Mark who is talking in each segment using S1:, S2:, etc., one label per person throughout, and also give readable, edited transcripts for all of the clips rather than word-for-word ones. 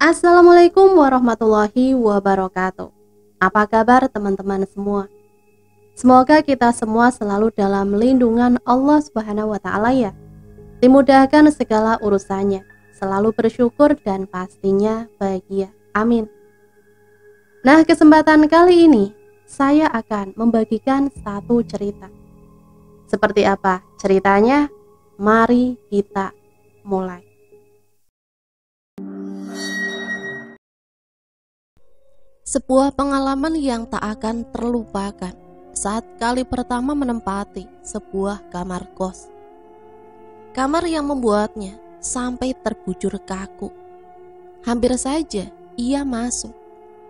S1: Assalamualaikum warahmatullahi wabarakatuh. Apa kabar teman-teman semua? Semoga kita semua selalu dalam lindungan Allah Subhanahu wa taala ya. Dimudahkan segala urusannya, selalu bersyukur dan pastinya bahagia. Amin. Nah, kesempatan kali ini saya akan membagikan satu cerita. Seperti apa ceritanya? Mari kita mulai. Sebuah pengalaman yang tak akan terlupakan saat kali pertama menempati sebuah kamar kos. Kamar yang membuatnya sampai terbujur kaku. Hampir saja ia masuk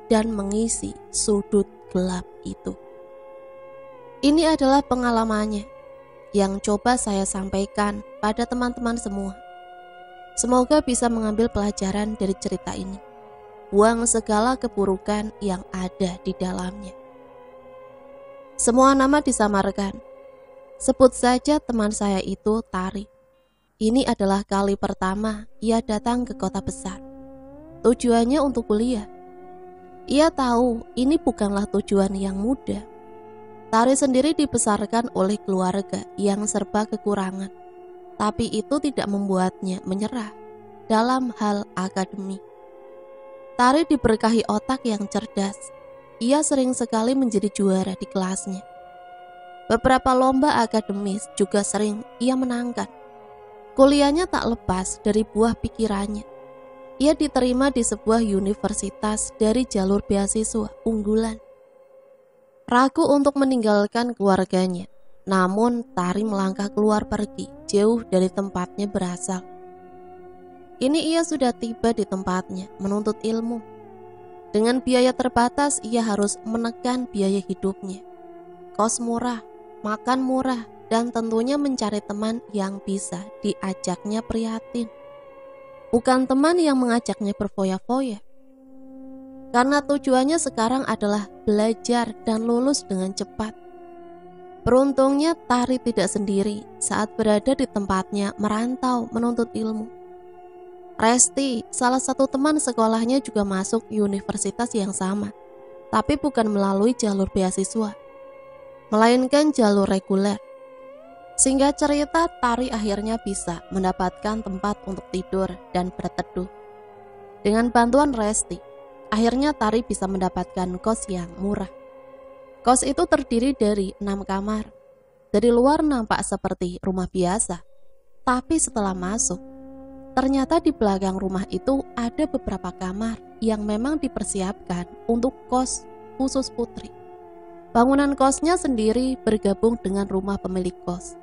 S1: dan mengisi sudut gelap itu. Ini adalah pengalamannya yang coba saya sampaikan pada teman-teman semua. Semoga bisa mengambil pelajaran dari cerita ini. Buang segala keburukan yang ada di dalamnya. Semua nama disamarkan. Sebut saja teman saya itu Tari. Ini adalah kali pertama ia datang ke kota besar. Tujuannya untuk kuliah. Ia tahu ini bukanlah tujuan yang mudah. Tari sendiri dibesarkan oleh keluarga yang serba kekurangan. Tapi itu tidak membuatnya menyerah dalam hal akademik. Tari diberkahi otak yang cerdas. Ia sering sekali menjadi juara di kelasnya. Beberapa lomba akademis juga sering ia menangkan. Kuliahnya tak lepas dari buah pikirannya. Ia diterima di sebuah universitas dari jalur beasiswa unggulan. Ragu untuk meninggalkan keluarganya, namun Tari melangkah keluar pergi jauh dari tempatnya berasal. Kini ia sudah tiba di tempatnya menuntut ilmu. Dengan biaya terbatas ia harus menekan biaya hidupnya. Kos murah, makan murah, dan tentunya mencari teman yang bisa diajaknya prihatin. Bukan teman yang mengajaknya berfoya-foya. Karena tujuannya sekarang adalah belajar dan lulus dengan cepat. Beruntungnya Tari tidak sendiri saat berada di tempatnya merantau menuntut ilmu. Resti, salah satu teman sekolahnya juga masuk universitas yang sama, tapi bukan melalui jalur beasiswa, melainkan jalur reguler. Sehingga cerita, Tari akhirnya bisa mendapatkan tempat untuk tidur dan berteduh. Dengan bantuan Resti, akhirnya Tari bisa mendapatkan kos yang murah. Kos itu terdiri dari 6 kamar. Dari luar nampak seperti rumah biasa, tapi setelah masuk, ternyata di belakang rumah itu ada beberapa kamar yang memang dipersiapkan untuk kos khusus putri. Bangunan kosnya sendiri bergabung dengan rumah pemilik kos.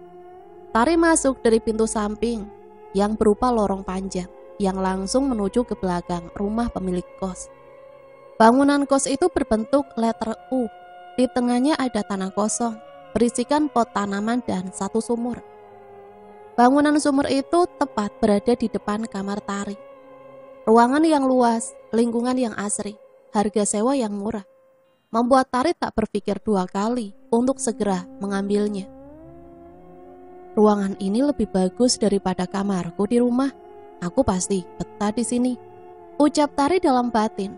S1: Tari masuk dari pintu samping yang berupa lorong panjang yang langsung menuju ke belakang rumah pemilik kos. Bangunan kos itu berbentuk letter U. Di tengahnya ada tanah kosong, berisikan pot tanaman dan satu sumur. Bangunan sumur itu tepat berada di depan kamar Tari. Ruangan yang luas, lingkungan yang asri, harga sewa yang murah, membuat Tari tak berpikir dua kali untuk segera mengambilnya. Ruangan ini lebih bagus daripada kamarku di rumah. Aku pasti betah di sini, ucap Tari dalam batin.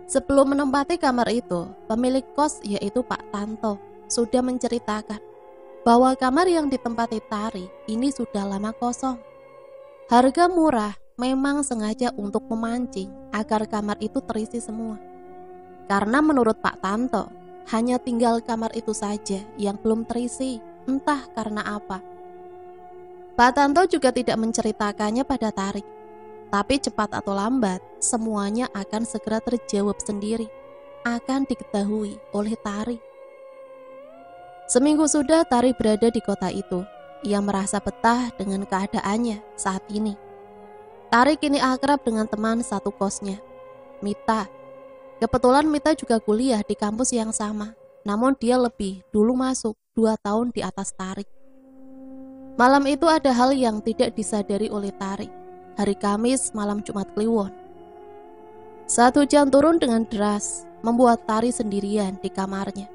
S1: Sebelum menempati kamar itu, pemilik kos yaitu Pak Tanto sudah menceritakan bahwa kamar yang ditempati Tari ini sudah lama kosong. Harga murah memang sengaja untuk memancing agar kamar itu terisi semua. Karena menurut Pak Tanto, hanya tinggal kamar itu saja yang belum terisi, entah karena apa. Pak Tanto juga tidak menceritakannya pada Tari. Tapi cepat atau lambat, semuanya akan segera terjawab sendiri, akan diketahui oleh Tari. Seminggu sudah Tari berada di kota itu. Ia merasa betah dengan keadaannya saat ini. Tari kini akrab dengan teman satu kosnya, Mita. Kebetulan Mita juga kuliah di kampus yang sama, namun dia lebih dulu masuk 2 tahun di atas Tari. Malam itu ada hal yang tidak disadari oleh Tari. Hari Kamis malam Jumat Kliwon. Saat hujan turun dengan deras, membuat Tari sendirian di kamarnya.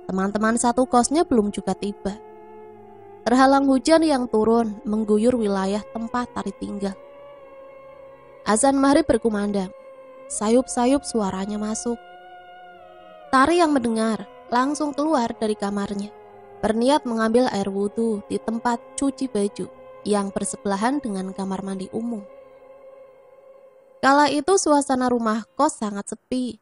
S1: Teman-teman satu kosnya belum juga tiba. Terhalang hujan yang turun mengguyur wilayah tempat Tari tinggal. Azan maghrib berkumandang. Sayup-sayup suaranya masuk. Tari yang mendengar langsung keluar dari kamarnya, berniat mengambil air wudhu di tempat cuci baju yang bersebelahan dengan kamar mandi umum. Kala itu suasana rumah kos sangat sepi.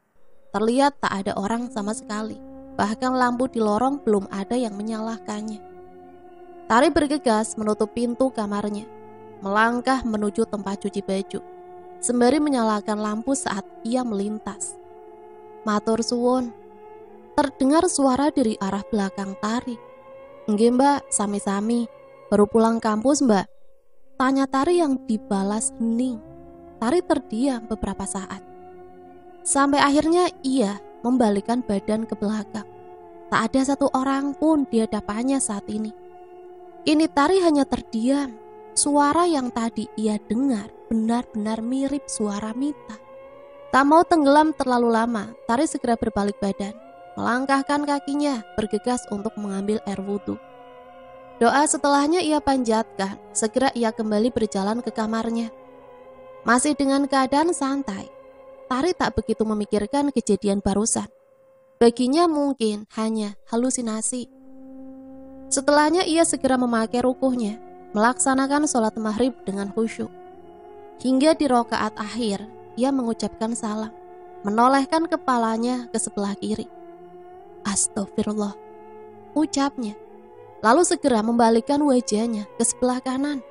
S1: Terlihat tak ada orang sama sekali. Bahkan lampu di lorong belum ada yang menyalakannya. Tari bergegas menutup pintu kamarnya, melangkah menuju tempat cuci baju, sembari menyalakan lampu saat ia melintas. Matur suwun. Terdengar suara dari arah belakang Tari. "Nggih mbak, sami-sami. Baru pulang kampus mbak?" Tanya Tari yang dibalas hening. Tari terdiam beberapa saat. Sampai akhirnya ia membalikkan badan ke belakang. Tak ada satu orang pun di hadapannya saat ini. Kini Tari hanya terdiam. Suara yang tadi ia dengar benar-benar mirip suara Mita. Tak mau tenggelam terlalu lama, Tari segera berbalik badan, melangkahkan kakinya, bergegas untuk mengambil air wudhu. Doa setelahnya ia panjatkan, segera ia kembali berjalan ke kamarnya. Masih dengan keadaan santai, Tari tak begitu memikirkan kejadian barusan. Baginya mungkin hanya halusinasi. Setelahnya ia segera memakai rukuhnya, melaksanakan sholat maghrib dengan khusyuk. Hingga di rakaat akhir, ia mengucapkan salam, menolehkan kepalanya ke sebelah kiri. "Astagfirullah," ucapnya, lalu segera membalikkan wajahnya ke sebelah kanan.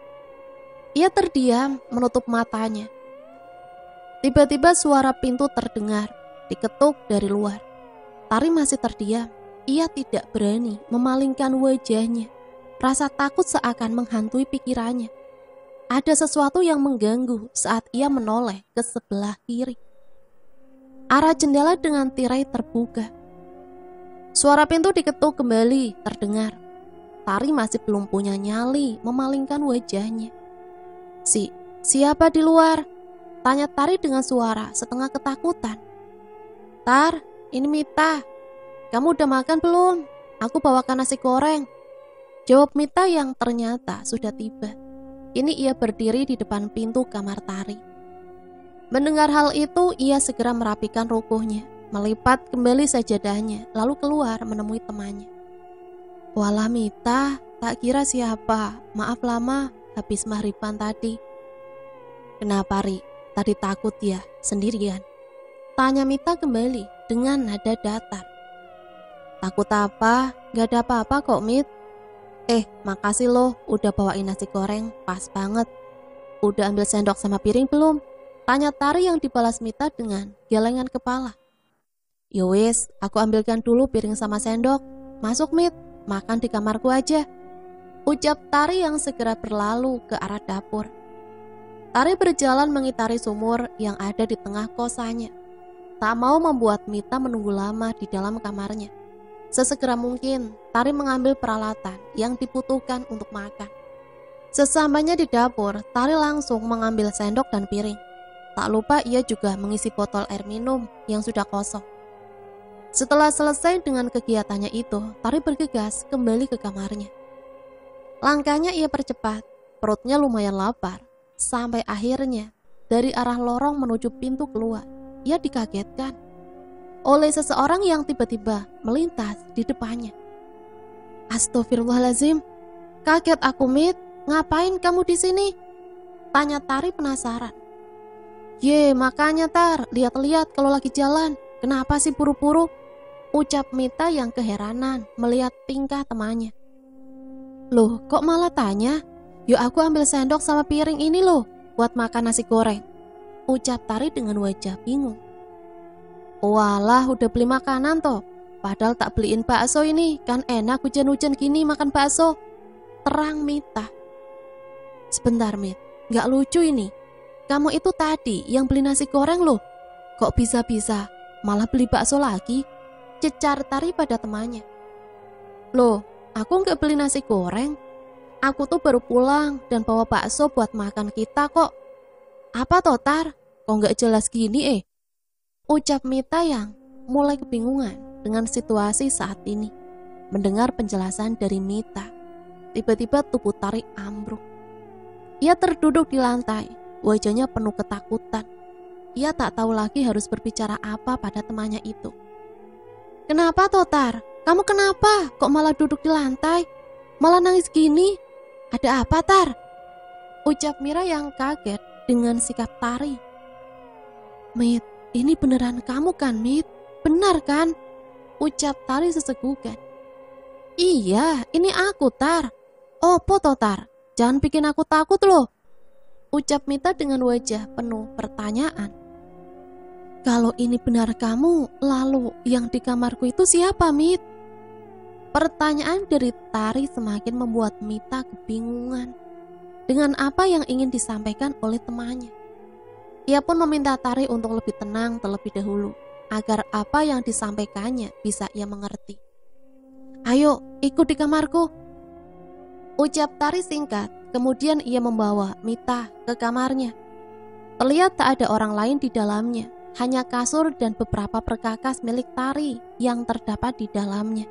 S1: Ia terdiam menutup matanya. Tiba-tiba suara pintu terdengar, diketuk dari luar. Tari masih terdiam. Ia tidak berani memalingkan wajahnya. Rasa takut seakan menghantui pikirannya. Ada sesuatu yang mengganggu saat ia menoleh ke sebelah kiri. Arah jendela dengan tirai terbuka. Suara pintu diketuk kembali terdengar. Tari masih belum punya nyali memalingkan wajahnya. Siapa di luar?" Tanya Tari dengan suara setengah ketakutan. "Tar, ini Mita. Kamu udah makan belum? Aku bawakan nasi goreng." Jawab Mita yang ternyata sudah tiba. Kini ia berdiri di depan pintu kamar Tari. Mendengar hal itu, ia segera merapikan rukuhnya, melipat kembali sajadahnya, lalu keluar menemui temannya. "Walah Mita, tak kira siapa. Maaf lama, habis maghriban tadi." "Kenapa Ri? Tadi takut ya, sendirian?" Tanya Mita kembali dengan nada datar. "Takut apa? Gak ada apa-apa kok Mit." Makasih loh udah bawain nasi goreng, pas banget. Udah ambil sendok sama piring belum?" Tanya Tari yang dibalas Mita dengan gelengan kepala. "Yowis, aku ambilkan dulu piring sama sendok. Masuk Mit, makan di kamarku aja." Ucap Tari yang segera berlalu ke arah dapur. Tari berjalan mengitari sumur yang ada di tengah kosannya. Tak mau membuat Mita menunggu lama di dalam kamarnya. Sesegera mungkin, Tari mengambil peralatan yang dibutuhkan untuk makan. Sesampainya di dapur, Tari langsung mengambil sendok dan piring. Tak lupa ia juga mengisi botol air minum yang sudah kosong. Setelah selesai dengan kegiatannya itu, Tari bergegas kembali ke kamarnya. Langkahnya ia percepat, perutnya lumayan lapar. Sampai akhirnya, dari arah lorong menuju pintu keluar, ia dikagetkan oleh seseorang yang tiba-tiba melintas di depannya. "Astagfirullahaladzim, kaget aku Mit, ngapain kamu di sini?" Tanya Tari penasaran. Makanya Tar, lihat-lihat kalau lagi jalan, kenapa sih buru-buru?" Ucap Mita yang keheranan melihat tingkah temannya. "Loh, kok malah tanya? Yuk aku ambil sendok sama piring ini loh, buat makan nasi goreng." Ucap Tari dengan wajah bingung. "Walah, udah beli makanan toh. Padahal tak beliin bakso ini, kan enak hujan-hujan gini makan bakso." Terang Mita. "Sebentar Mit, gak lucu ini. Kamu itu tadi yang beli nasi goreng loh. Kok bisa-bisa malah beli bakso lagi?" Cecar Tari pada temannya. "Loh, aku gak beli nasi goreng. Aku tuh baru pulang dan bawa bakso buat makan kita kok." "Apa toh Tar? Kok gak jelas gini Ucap Mita yang mulai kebingungan dengan situasi saat ini. Mendengar penjelasan dari Mita, tiba-tiba tubuh Tari ambruk. Ia terduduk di lantai, wajahnya penuh ketakutan. Ia tak tahu lagi harus berbicara apa pada temannya itu. "Kenapa, Totar? Kamu kenapa? Kok malah duduk di lantai? Malah nangis gini? Ada apa, Tar?" ucap Mira yang kaget dengan sikap Tari. "Mit, ini beneran kamu kan, Mit? Benar kan?" ucap Tari sesegukan. "Iya, ini aku, Tar. Opo, Totar? Jangan bikin aku takut loh," ucap Mita dengan wajah penuh pertanyaan. "Kalau ini benar kamu, lalu yang di kamarku itu siapa, Mit?" Pertanyaan dari Tari semakin membuat Mita kebingungan dengan apa yang ingin disampaikan oleh temannya. Ia pun meminta Tari untuk lebih tenang terlebih dahulu, agar apa yang disampaikannya bisa ia mengerti. "Ayo, ikut di kamarku," ucap Tari singkat. Kemudian ia membawa Mita ke kamarnya. Terlihat tak ada orang lain di dalamnya, hanya kasur dan beberapa perkakas milik Tari yang terdapat di dalamnya.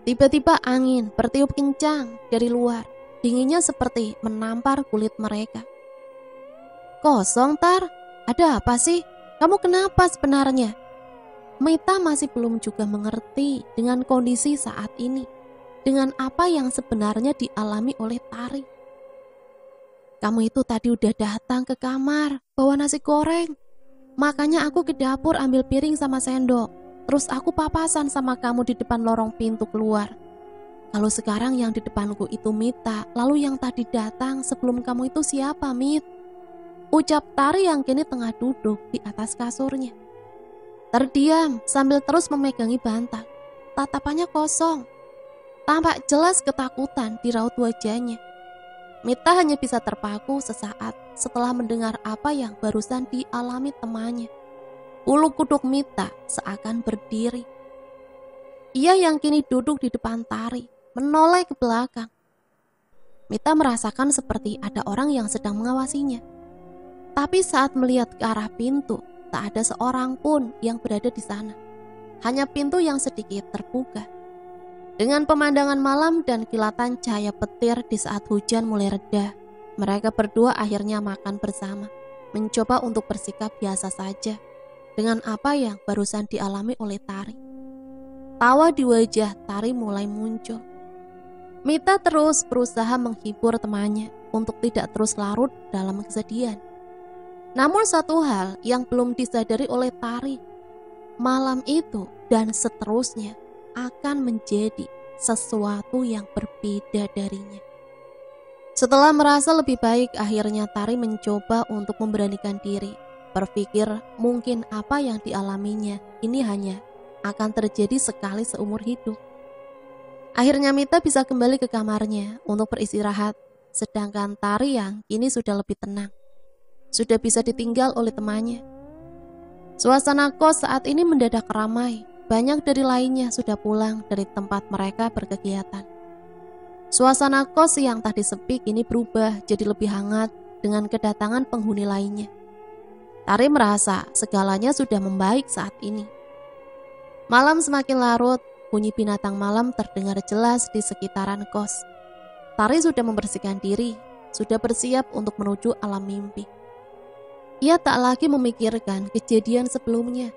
S1: Tiba-tiba angin bertiup kencang dari luar, dinginnya seperti menampar kulit mereka. "Kosong, Tar? Ada apa sih? Kamu kenapa sebenarnya?" Mita masih belum juga mengerti dengan kondisi saat ini, dengan apa yang sebenarnya dialami oleh Tari. "Kamu itu tadi udah datang ke kamar bawa nasi goreng. Makanya aku ke dapur ambil piring sama sendok. Terus aku papasan sama kamu di depan lorong pintu keluar. Kalau sekarang yang di depanku itu Mita, lalu yang tadi datang sebelum kamu itu siapa, Mit?" ucap Tari yang kini tengah duduk di atas kasurnya. Terdiam sambil terus memegangi bantal. Tatapannya kosong. Tampak jelas ketakutan di raut wajahnya. Mita hanya bisa terpaku sesaat setelah mendengar apa yang barusan dialami temannya. Bulu kuduk Mita seakan berdiri. Ia yang kini duduk di depan Tari, menoleh ke belakang. Mita merasakan seperti ada orang yang sedang mengawasinya. Tapi saat melihat ke arah pintu, tak ada seorang pun yang berada di sana. Hanya pintu yang sedikit terbuka. Dengan pemandangan malam dan kilatan cahaya petir di saat hujan mulai reda, mereka berdua akhirnya makan bersama, mencoba untuk bersikap biasa saja dengan apa yang barusan dialami oleh Tari. Tawa di wajah Tari mulai muncul. Mita terus berusaha menghibur temannya untuk tidak terus larut dalam kesedihan. Namun satu hal yang belum disadari oleh Tari, malam itu dan seterusnya akan menjadi sesuatu yang berbeda darinya. Setelah merasa lebih baik, akhirnya Tari mencoba untuk memberanikan diri. Berpikir mungkin apa yang dialaminya ini hanya akan terjadi sekali seumur hidup. Akhirnya Mita bisa kembali ke kamarnya untuk beristirahat, sedangkan Tari yang kini sudah lebih tenang, sudah bisa ditinggal oleh temannya. Suasana kos saat ini mendadak ramai. Banyak dari lainnya sudah pulang dari tempat mereka berkegiatan. Suasana kos yang tadi sepi kini berubah jadi lebih hangat dengan kedatangan penghuni lainnya. Tari merasa segalanya sudah membaik saat ini. Malam semakin larut, bunyi binatang malam terdengar jelas di sekitaran kos. Tari sudah membersihkan diri, sudah bersiap untuk menuju alam mimpi. Ia tak lagi memikirkan kejadian sebelumnya.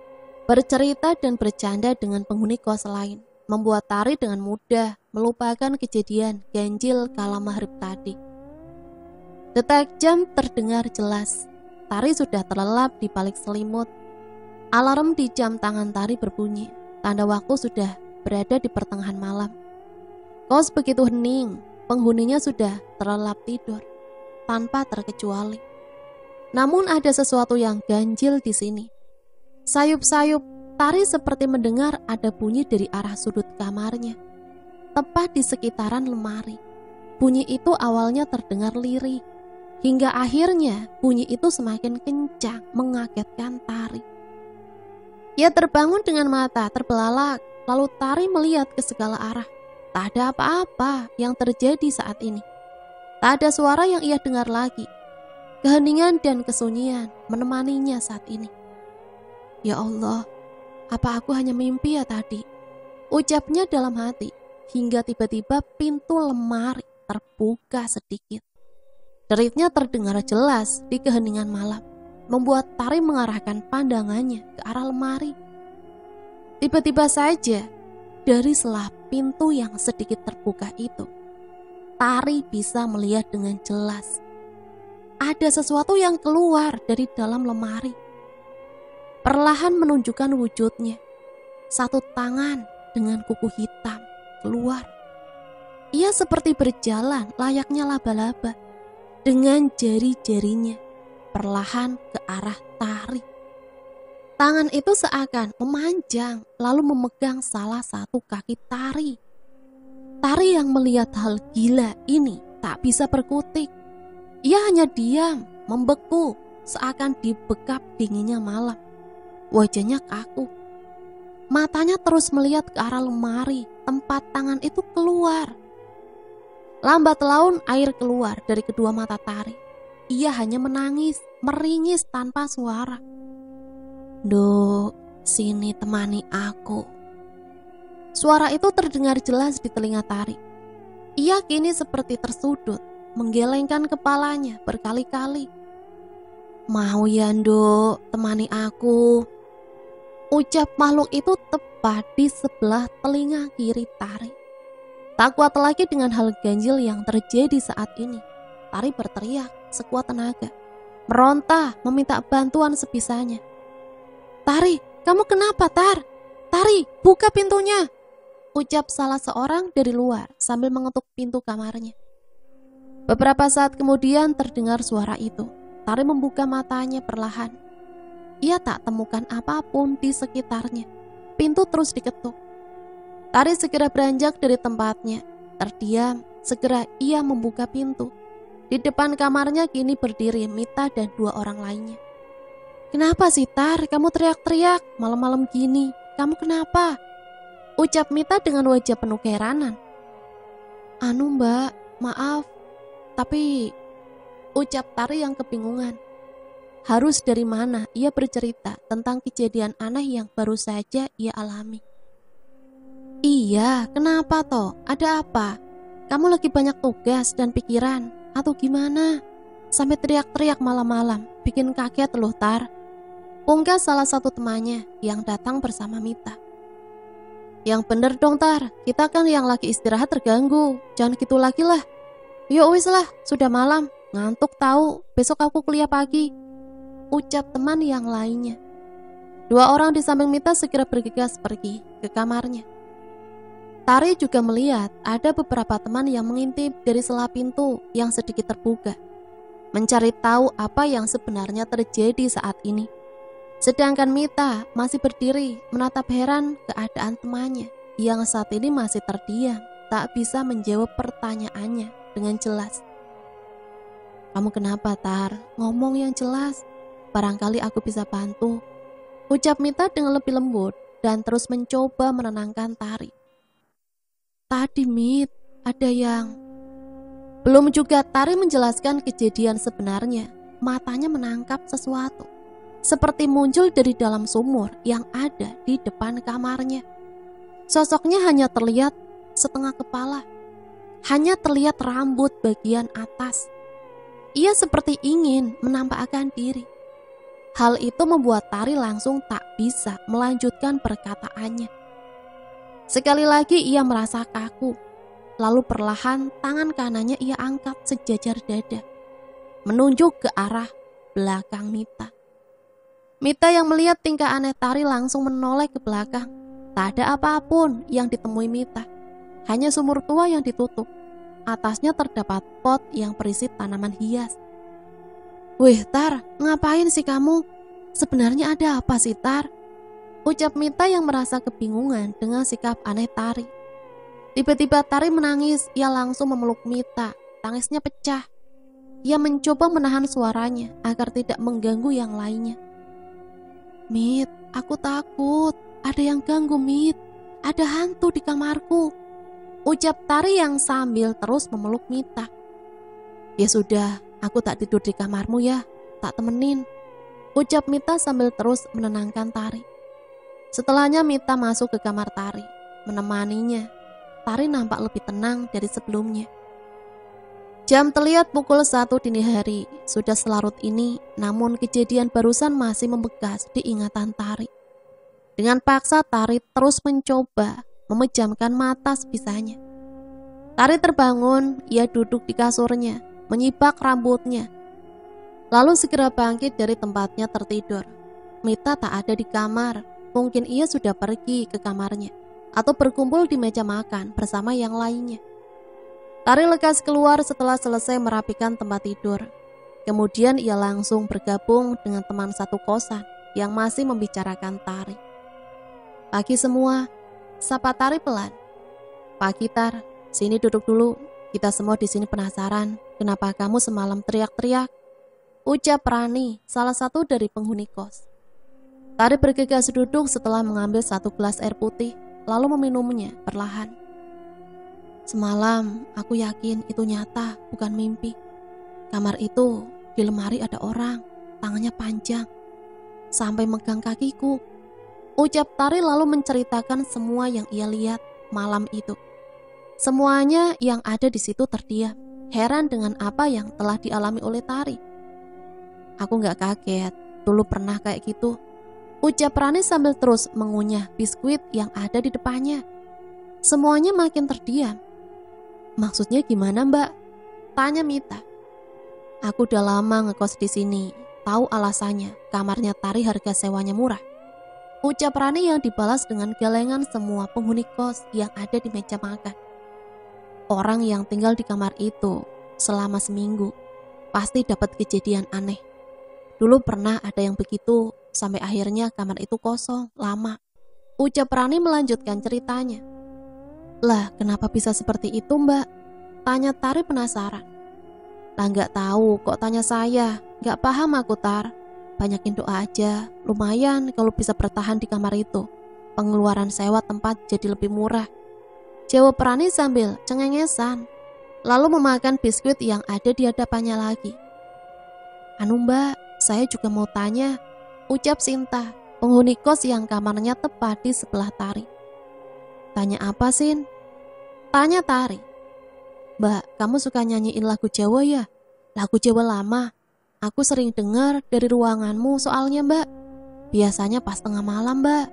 S1: Bercerita dan bercanda dengan penghuni kos lain membuat Tari dengan mudah melupakan kejadian ganjil kala maghrib tadi. Detak jam terdengar jelas. Tari sudah terlelap di balik selimut. Alarm di jam tangan Tari berbunyi. Tanda waktu sudah berada di pertengahan malam. Kos begitu hening, penghuninya sudah terlelap tidur tanpa terkecuali. Namun ada sesuatu yang ganjil di sini. Sayup-sayup, Tari seperti mendengar ada bunyi dari arah sudut kamarnya, tepat di sekitaran lemari. Bunyi itu awalnya terdengar lirih, hingga akhirnya bunyi itu semakin kencang mengagetkan Tari. Ia terbangun dengan mata terbelalak, lalu Tari melihat ke segala arah. Tak ada apa-apa yang terjadi saat ini. Tak ada suara yang ia dengar lagi. Keheningan dan kesunyian menemaninya saat ini. "Ya Allah, apa aku hanya mimpi ya tadi?" ucapnya dalam hati, hingga tiba-tiba pintu lemari terbuka sedikit. Deritnya terdengar jelas di keheningan malam, membuat Tari mengarahkan pandangannya ke arah lemari. Tiba-tiba saja, dari celah pintu yang sedikit terbuka itu, Tari bisa melihat dengan jelas ada sesuatu yang keluar dari dalam lemari. Perlahan menunjukkan wujudnya. Satu tangan dengan kuku hitam keluar. Ia seperti berjalan layaknya laba-laba dengan jari-jarinya perlahan ke arah Tari. Tangan itu seakan memanjang lalu memegang salah satu kaki Tari. Tari yang melihat hal gila ini tak bisa berkutik. Ia hanya diam, membeku, seakan dibekap dinginnya malam. Wajahnya kaku. Matanya terus melihat ke arah lemari tempat tangan itu keluar. Lambat laun air keluar dari kedua mata Tari. Ia hanya menangis, meringis tanpa suara. "Duk, sini temani aku." Suara itu terdengar jelas di telinga Tari. Ia kini seperti tersudut, menggelengkan kepalanya berkali-kali. "Mau ya, Nduk, temani aku." Ucap makhluk itu tepat di sebelah telinga kiri Tari. Tak kuat lagi dengan hal ganjil yang terjadi saat ini, Tari berteriak sekuat tenaga, meronta meminta bantuan sebisanya. "Tari, kamu kenapa, Tar? Tari, buka pintunya!" Ucap salah seorang dari luar sambil mengetuk pintu kamarnya. Beberapa saat kemudian terdengar suara itu. Tari membuka matanya perlahan. Ia tak temukan apapun di sekitarnya. Pintu terus diketuk. Tari segera beranjak dari tempatnya. Terdiam, segera ia membuka pintu. Di depan kamarnya kini berdiri Mita dan dua orang lainnya. "Kenapa sih, Tar? Kamu teriak-teriak malam-malam gini. Kamu kenapa?" Ucap Mita dengan wajah penuh keheranan. "Anu Mbak, maaf. Tapi," ucap Tari yang kebingungan. Harus dari mana ia bercerita tentang kejadian aneh yang baru saja ia alami. "Iya, kenapa toh? Ada apa? Kamu lagi banyak tugas dan pikiran atau gimana? Sampai teriak-teriak malam-malam, bikin kaget loh, Tar." Pungkas salah satu temannya yang datang bersama Mita. "Yang bener dong, Tar, kita kan yang lagi istirahat terganggu. Jangan gitu lagi lah. Yuk wis lah, sudah malam, ngantuk tahu, besok aku kuliah pagi." Ucap teman yang lainnya. Dua orang di samping Mita segera bergegas pergi ke kamarnya. Tari juga melihat ada beberapa teman yang mengintip dari sela pintu yang sedikit terbuka, mencari tahu apa yang sebenarnya terjadi saat ini. Sedangkan Mita masih berdiri menatap heran keadaan temannya yang saat ini masih terdiam, tak bisa menjawab pertanyaannya dengan jelas. "Kamu kenapa, Tar? Ngomong yang jelas. Barangkali aku bisa bantu." Ucap Mita dengan lebih lembut dan terus mencoba menenangkan Tari. "Tadi, Mit, ada yang..." Belum juga Tari menjelaskan kejadian sebenarnya, matanya menangkap sesuatu. Seperti muncul dari dalam sumur yang ada di depan kamarnya. Sosoknya hanya terlihat setengah kepala. Hanya terlihat rambut bagian atas. Ia seperti ingin menampakkan diri. Hal itu membuat Tari langsung tak bisa melanjutkan perkataannya. Sekali lagi ia merasa kaku. Lalu perlahan tangan kanannya ia angkat sejajar dada, menunjuk ke arah belakang Mita. Mita yang melihat tingkah aneh Tari langsung menoleh ke belakang. Tak ada apapun yang ditemui Mita. Hanya sumur tua yang ditutup. Atasnya terdapat pot yang berisi tanaman hias. "Wih, Tar, ngapain sih kamu? Sebenarnya ada apa sih, Tar?" Ucap Mita yang merasa kebingungan dengan sikap aneh Tari. Tiba-tiba Tari menangis. Ia langsung memeluk Mita. Tangisnya pecah. Ia mencoba menahan suaranya agar tidak mengganggu yang lainnya. "Mit, aku takut. Ada yang ganggu, Mit. Ada hantu di kamarku." Ucap Tari yang sambil terus memeluk Mita. "Ya sudah, aku tak tidur di kamarmu ya, tak temenin." Ucap Mita sambil terus menenangkan Tari. Setelahnya Mita masuk ke kamar Tari, menemaninya. Tari nampak lebih tenang dari sebelumnya. Jam terlihat pukul 1 dini hari. Sudah selarut ini, namun kejadian barusan masih membekas di ingatan Tari. Dengan paksa Tari terus mencoba memejamkan mata sebisanya. Tari terbangun, ia duduk di kasurnya, menyibak rambutnya. Lalu segera bangkit dari tempatnya tertidur. Mita tak ada di kamar, mungkin ia sudah pergi ke kamarnya atau berkumpul di meja makan bersama yang lainnya. Tari lekas keluar setelah selesai merapikan tempat tidur. Kemudian ia langsung bergabung dengan teman satu kosan yang masih membicarakan Tari. "Pagi semua," sapa Tari pelan. "Pagi Tar, sini duduk dulu. Kita semua di sini penasaran kenapa kamu semalam teriak-teriak," ucap Rani, salah satu dari penghuni kos. Tari bergegas duduk setelah mengambil satu gelas air putih, lalu meminumnya perlahan. "Semalam aku yakin itu nyata, bukan mimpi. Kamar itu, di lemari ada orang, tangannya panjang, sampai megang kakiku," ucap Tari lalu menceritakan semua yang ia lihat malam itu. Semuanya yang ada di situ terdiam, heran dengan apa yang telah dialami oleh Tari. "Aku gak kaget, dulu pernah kayak gitu," ucap Rani sambil terus mengunyah biskuit yang ada di depannya. Semuanya makin terdiam. "Maksudnya gimana Mbak?" tanya Mita. "Aku udah lama ngekos di sini, tahu alasannya, kamarnya Tari harga sewanya murah," ucap Rani yang dibalas dengan gelengan semua penghuni kos yang ada di meja makan. Orang yang tinggal di kamar itu selama seminggu pasti dapat kejadian aneh. Dulu pernah ada yang begitu, sampai akhirnya kamar itu kosong lama, ucap Rani melanjutkan ceritanya. "Lah, kenapa bisa seperti itu Mbak?" tanya Tari penasaran. "Lah gak tahu, kok tanya saya? Gak paham aku Tar. Banyakin doa aja, lumayan kalau bisa bertahan di kamar itu. Pengeluaran sewa tempat jadi lebih murah," jawab Rani sambil cengengesan, lalu memakan biskuit yang ada di hadapannya lagi. "Anu Mbak, saya juga mau tanya," ucap Sinta, penghuni kos yang kamarnya tepat di sebelah Tari. "Tanya apa Sin?" tanya Tari. "Mbak, kamu suka nyanyiin lagu Jawa ya? Lagu Jawa lama. Aku sering dengar dari ruanganmu soalnya Mbak. Biasanya pas tengah malam Mbak,"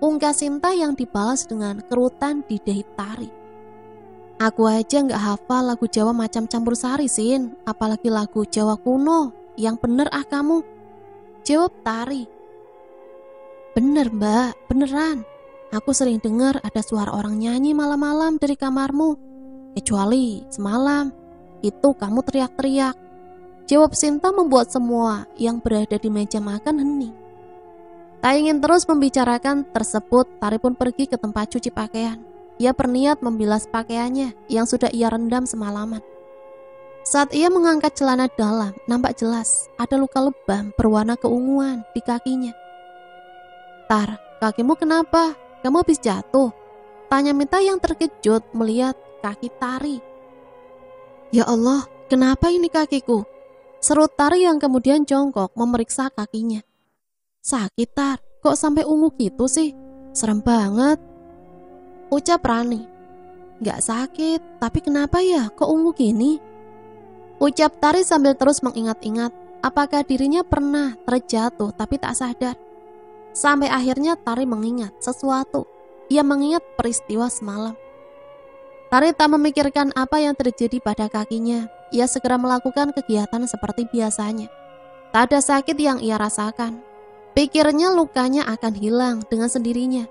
S1: ungkap Sinta yang dibalas dengan kerutan di dahi Tari. "Aku aja gak hafal lagu Jawa macam campur sari Sin, apalagi lagu Jawa kuno. Yang bener kamu," jawab Tari. "Bener Mbak, beneran. Aku sering dengar ada suara orang nyanyi malam-malam dari kamarmu. Kecuali semalam, itu kamu teriak-teriak," jawab Sinta membuat semua yang berada di meja makan hening. Tak ingin terus membicarakan tersebut, Tari pun pergi ke tempat cuci pakaian. Ia berniat membilas pakaiannya yang sudah ia rendam semalaman. Saat ia mengangkat celana dalam, nampak jelas ada luka lebam berwarna keunguan di kakinya. "Tar, kakimu kenapa? Kamu habis jatuh?" tanya Mita yang terkejut melihat kaki Tari. "Ya Allah, kenapa ini kakiku?" seru Tari yang kemudian jongkok memeriksa kakinya. "Sakit Tar, kok sampai ungu gitu sih? Serem banget," ucap Rani. "Gak sakit, tapi kenapa ya kok ungu gini?" ucap Tari sambil terus mengingat-ingat apakah dirinya pernah terjatuh tapi tak sadar. Sampai akhirnya Tari mengingat sesuatu. Ia mengingat peristiwa semalam. Tari tak memikirkan apa yang terjadi pada kakinya. Ia segera melakukan kegiatan seperti biasanya. Tak ada sakit yang ia rasakan. Pikirnya lukanya akan hilang dengan sendirinya.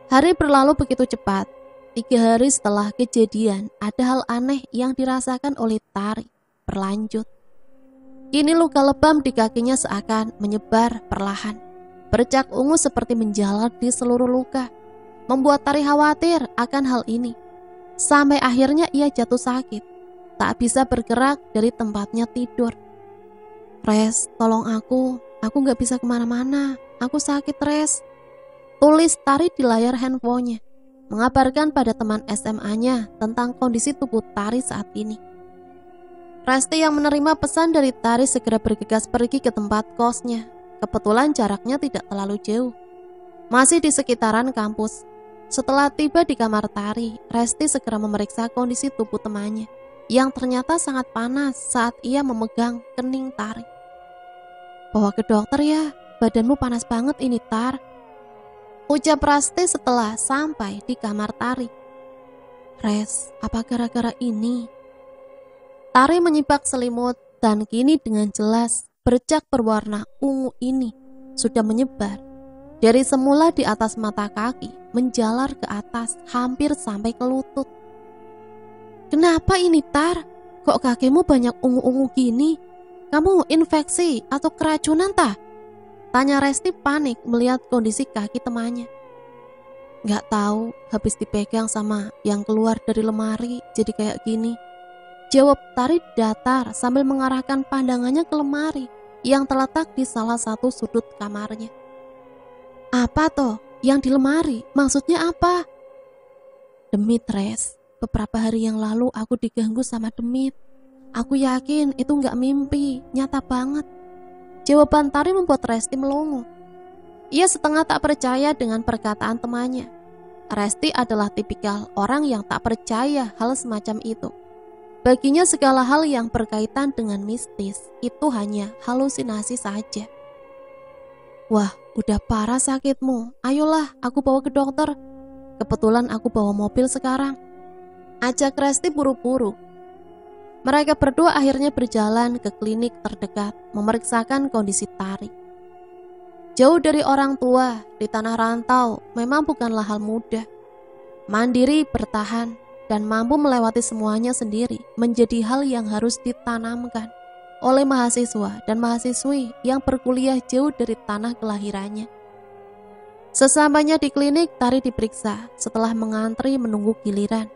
S1: Hari berlalu begitu cepat. 3 hari setelah kejadian, ada hal aneh yang dirasakan oleh Tari berlanjut. Kini luka lebam di kakinya seakan menyebar perlahan. Bercak ungu seperti menjalar di seluruh luka, membuat Tari khawatir akan hal ini. Sampai akhirnya ia jatuh sakit, tak bisa bergerak dari tempatnya tidur. "Res, tolong aku gak bisa kemana-mana, aku sakit Res," tulis Tari di layar handphonenya, mengabarkan pada teman SMA-nya tentang kondisi tubuh Tari saat ini. Resti yang menerima pesan dari Tari segera bergegas pergi ke tempat kosnya. Kebetulan jaraknya tidak terlalu jauh, masih di sekitaran kampus. Setelah tiba di kamar Tari, Resti segera memeriksa kondisi tubuh temannya yang ternyata sangat panas saat ia memegang kening Tari. "Bawa ke dokter ya, badanmu panas banget ini, Tar," ucap Resti setelah sampai di kamar Tari. "Res, apa gara-gara ini?" Tari menyibak selimut dan kini dengan jelas bercak berwarna ungu ini sudah menyebar dari semula di atas mata kaki menjalar ke atas hampir sampai ke lutut. "Kenapa ini, Tar? Kok kakimu banyak ungu-ungu gini? Kamu infeksi atau keracunan, tah?" tanya Resti panik melihat kondisi kaki temannya. "Gak tahu, habis dipegang sama yang keluar dari lemari jadi kayak gini," jawab Tari datar sambil mengarahkan pandangannya ke lemari yang terletak di salah satu sudut kamarnya. "Apa toh? Yang di lemari? Maksudnya apa?" "Demit, Res. Beberapa hari yang lalu aku diganggu sama demit. Aku yakin itu gak mimpi, nyata banget." Jawaban Tari membuat Resti melongo. Ia setengah tak percaya dengan perkataan temannya. Resti adalah tipikal orang yang tak percaya hal semacam itu. Baginya segala hal yang berkaitan dengan mistis itu hanya halusinasi saja. "Wah, udah parah sakitmu. Ayolah, aku bawa ke dokter. Kebetulan aku bawa mobil sekarang," ajak Resti buru-buru. Mereka berdua akhirnya berjalan ke klinik terdekat memeriksakan kondisi Tari. Jauh dari orang tua di tanah rantau memang bukanlah hal mudah. Mandiri, bertahan, dan mampu melewati semuanya sendiri menjadi hal yang harus ditanamkan oleh mahasiswa dan mahasiswi yang berkuliah jauh dari tanah kelahirannya. Sesampainya di klinik, Tari diperiksa. Setelah mengantri menunggu giliran,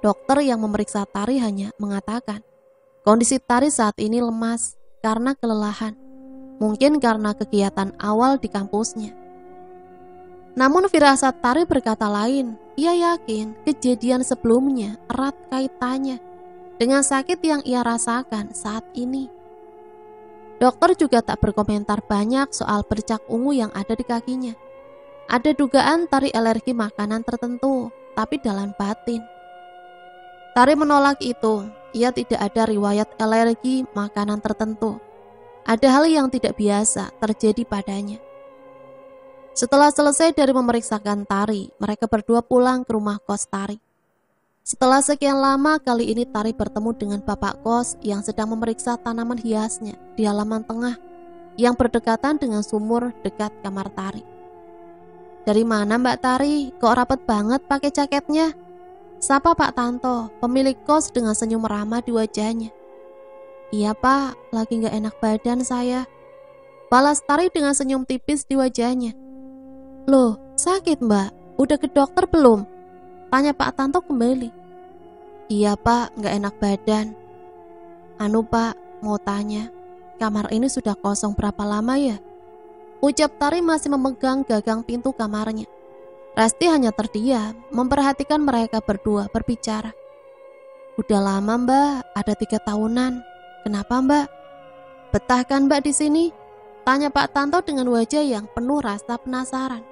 S1: dokter yang memeriksa Tari hanya mengatakan kondisi Tari saat ini lemas karena kelelahan, mungkin karena kegiatan awal di kampusnya. Namun firasat Tari berkata lain. Ia yakin kejadian sebelumnya erat kaitannya dengan sakit yang ia rasakan saat ini. Dokter juga tak berkomentar banyak soal bercak ungu yang ada di kakinya. Ada dugaan Tari alergi makanan tertentu, tapi dalam batin. Tari menolak itu. Ia tidak ada riwayat alergi makanan tertentu. Ada hal yang tidak biasa terjadi padanya. Setelah selesai dari memeriksakan Tari, mereka berdua pulang ke rumah kos Tari. Setelah sekian lama, kali ini Tari bertemu dengan bapak kos yang sedang memeriksa tanaman hiasnya di halaman tengah yang berdekatan dengan sumur dekat kamar Tari. "Dari mana Mbak Tari? Kok rapet banget pakai jaketnya?" sapa Pak Tanto, pemilik kos dengan senyum ramah di wajahnya. "Iya Pak, lagi gak enak badan saya," balas Tari dengan senyum tipis di wajahnya. "Loh, sakit Mbak? Udah ke dokter belum?" tanya Pak Tanto kembali. "Iya Pak, gak enak badan." "Anu Pak, mau tanya, kamar ini sudah kosong berapa lama ya?" ucap Tari masih memegang gagang pintu kamarnya. Resti hanya terdiam, memperhatikan mereka berdua berbicara. "Udah lama Mbak, ada 3 tahunan. Kenapa Mbak? Betah kan Mbak di sini?" tanya Pak Tanto dengan wajah yang penuh rasa penasaran.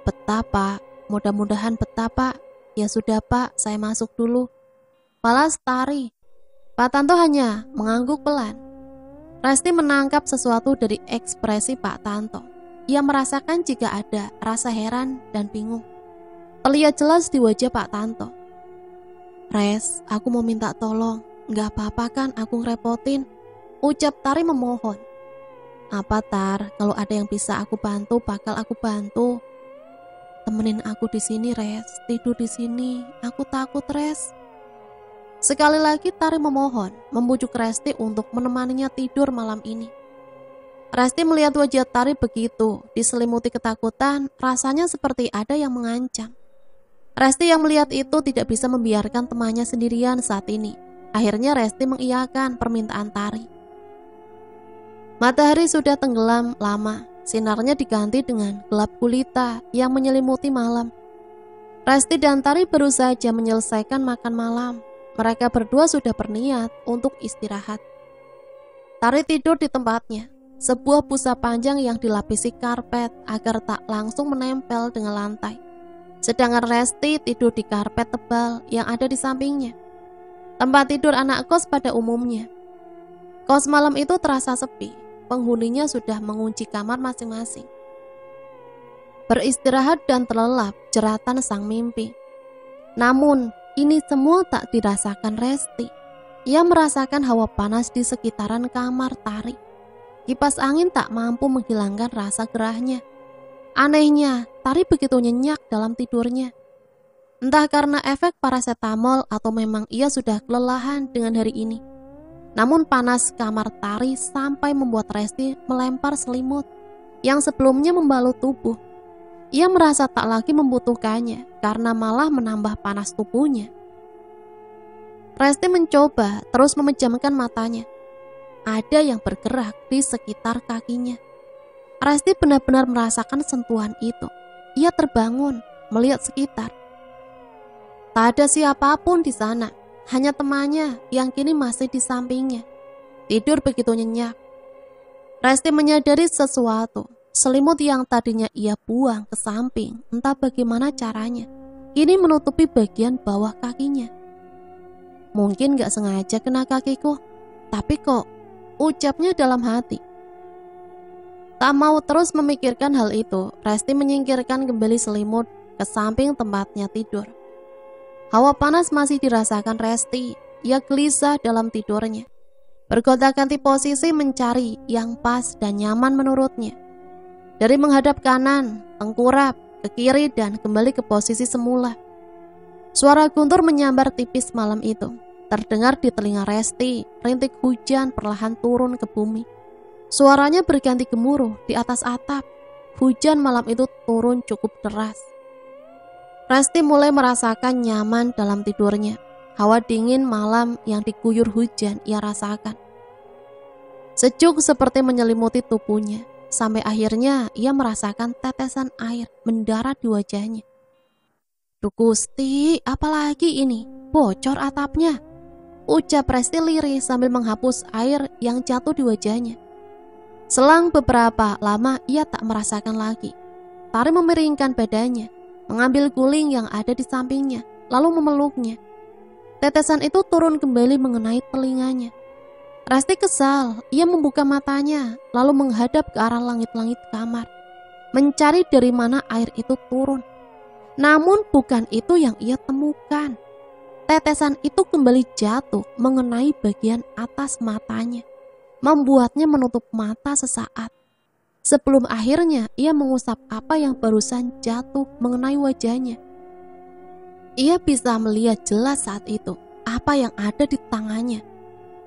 S1: Betah Pak, mudah-mudahan betah Pak." "Ya sudah Pak, saya masuk dulu," balas Tari. Pak Tanto hanya mengangguk pelan. Resti menangkap sesuatu dari ekspresi Pak Tanto. Ia merasakan jika ada rasa heran dan bingung terlihat jelas di wajah Pak Tanto. "Res, aku mau minta tolong. Gak apa-apa kan aku ngerepotin?" ucap Tari memohon. "Apa Tar, kalau ada yang bisa aku bantu bakal aku bantu. Temenin aku di sini Res, tidur di sini. Aku takut Res." Sekali lagi Tari memohon, membujuk Resti untuk menemaninya tidur malam ini. Resti melihat wajah Tari begitu, diselimuti ketakutan, rasanya seperti ada yang mengancam. Resti yang melihat itu tidak bisa membiarkan temannya sendirian saat ini. Akhirnya Resti mengiyakan permintaan Tari. Matahari sudah tenggelam lama, sinarnya diganti dengan gelap gulita yang menyelimuti malam. Resti dan Tari baru saja menyelesaikan makan malam. Mereka berdua sudah berniat untuk istirahat. Tari tidur di tempatnya, sebuah busa panjang yang dilapisi karpet agar tak langsung menempel dengan lantai. Sedangkan Resti tidur di karpet tebal yang ada di sampingnya. tempat tidur anak kos pada umumnya. Kos malam itu terasa sepi, penghuninya sudah mengunci kamar masing-masing. Beristirahat dan terlelap jeratan sang mimpi. Namun, ini semua tak dirasakan Resti. Ia merasakan hawa panas di sekitaran kamar Tari. Kipas angin tak mampu menghilangkan rasa gerahnya. Anehnya, Tari begitu nyenyak dalam tidurnya. Entah karena efek parasetamol atau memang ia sudah kelelahan dengan hari ini. Namun panas kamar Tari sampai membuat Resti melempar selimut yang sebelumnya membalut tubuh. Ia merasa tak lagi membutuhkannya karena malah menambah panas tubuhnya. Resti mencoba terus memejamkan matanya. Ada yang bergerak di sekitar kakinya. Resti benar-benar merasakan sentuhan itu. Ia terbangun, melihat sekitar. Tak ada siapapun di sana, hanya temannya yang kini masih di sampingnya. Tidur begitu nyenyak. Resti menyadari sesuatu. Selimut yang tadinya ia buang ke samping, entah bagaimana caranya, kini menutupi bagian bawah kakinya. Mungkin gak sengaja kena kakiku, tapi kok, ucapnya dalam hati. Tak mau terus memikirkan hal itu, Resti menyingkirkan kembali selimut ke samping tempatnya tidur. Hawa panas masih dirasakan Resti. Ia gelisah dalam tidurnya, bergonta-ganti posisi mencari yang pas dan nyaman menurutnya. Dari menghadap kanan, tengkurap, ke kiri dan kembali ke posisi semula. Suara guntur menyambar tipis malam itu. Terdengar di telinga Resti, rintik hujan perlahan turun ke bumi. Suaranya berganti gemuruh di atas atap. Hujan malam itu turun cukup deras. Resti mulai merasakan nyaman dalam tidurnya. Hawa dingin malam yang diguyur hujan ia rasakan. Sejuk seperti menyelimuti tubuhnya. Sampai akhirnya ia merasakan tetesan air mendarat di wajahnya. Duh Gusti, apalagi ini? Bocor atapnya, ucap Resti lirih sambil menghapus air yang jatuh di wajahnya. Selang beberapa lama ia tak merasakan lagi. Tari memiringkan badannya, mengambil guling yang ada di sampingnya, lalu memeluknya. Tetesan itu turun kembali mengenai telinganya. Resti kesal, ia membuka matanya, lalu menghadap ke arah langit-langit kamar, mencari dari mana air itu turun. Namun bukan itu yang ia temukan. Tetesan itu kembali jatuh mengenai bagian atas matanya, membuatnya menutup mata sesaat. Sebelum akhirnya ia mengusap apa yang barusan jatuh mengenai wajahnya. Ia bisa melihat jelas saat itu apa yang ada di tangannya.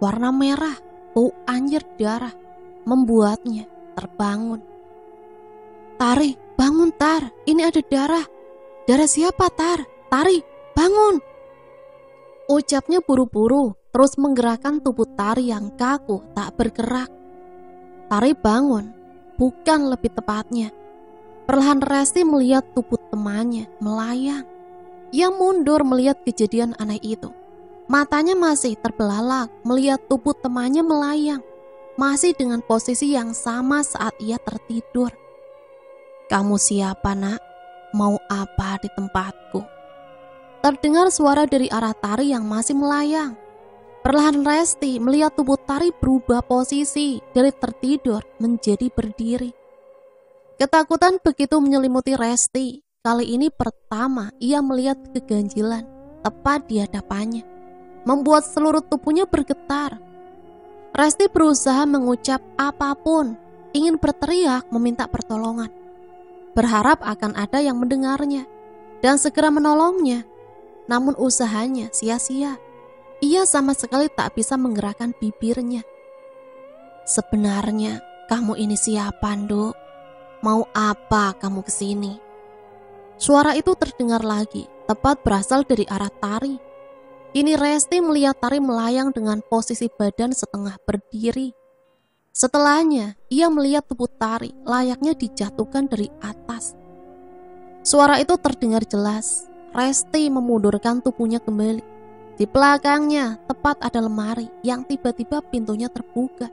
S1: Warna merah, bau anjir darah, membuatnya terbangun. Tari, bangun Tar, ini ada darah. Darah siapa Tar? Tari, bangun. Ucapnya buru-buru, terus menggerakkan tubuh Tari yang kaku tak bergerak. Tari bangun, bukan lebih tepatnya. Perlahan Resti melihat tubuh temannya melayang. Ia mundur melihat kejadian aneh itu. Matanya masih terbelalak melihat tubuh temannya melayang, masih dengan posisi yang sama saat ia tertidur. Kamu siapa nak? Mau apa di tempatku? Terdengar suara dari arah Tari yang masih melayang. Perlahan Resti melihat tubuh Tari berubah posisi dari tertidur menjadi berdiri. Ketakutan begitu menyelimuti Resti. Kali ini pertama ia melihat keganjilan tepat di hadapannya, membuat seluruh tubuhnya bergetar. Resti berusaha mengucap apapun, ingin berteriak meminta pertolongan, berharap akan ada yang mendengarnya dan segera menolongnya. Namun usahanya sia-sia. Ia sama sekali tak bisa menggerakkan bibirnya. Sebenarnya kamu ini siapa, Nduk? Mau apa kamu kesini? Suara itu terdengar lagi, tepat berasal dari arah Tari. Kini Resti melihat Tari melayang dengan posisi badan setengah berdiri. Setelahnya, ia melihat tubuh Tari layaknya dijatuhkan dari atas. Suara itu terdengar jelas. Resti memundurkan tubuhnya kembali. Di belakangnya, tepat ada lemari yang tiba-tiba pintunya terbuka.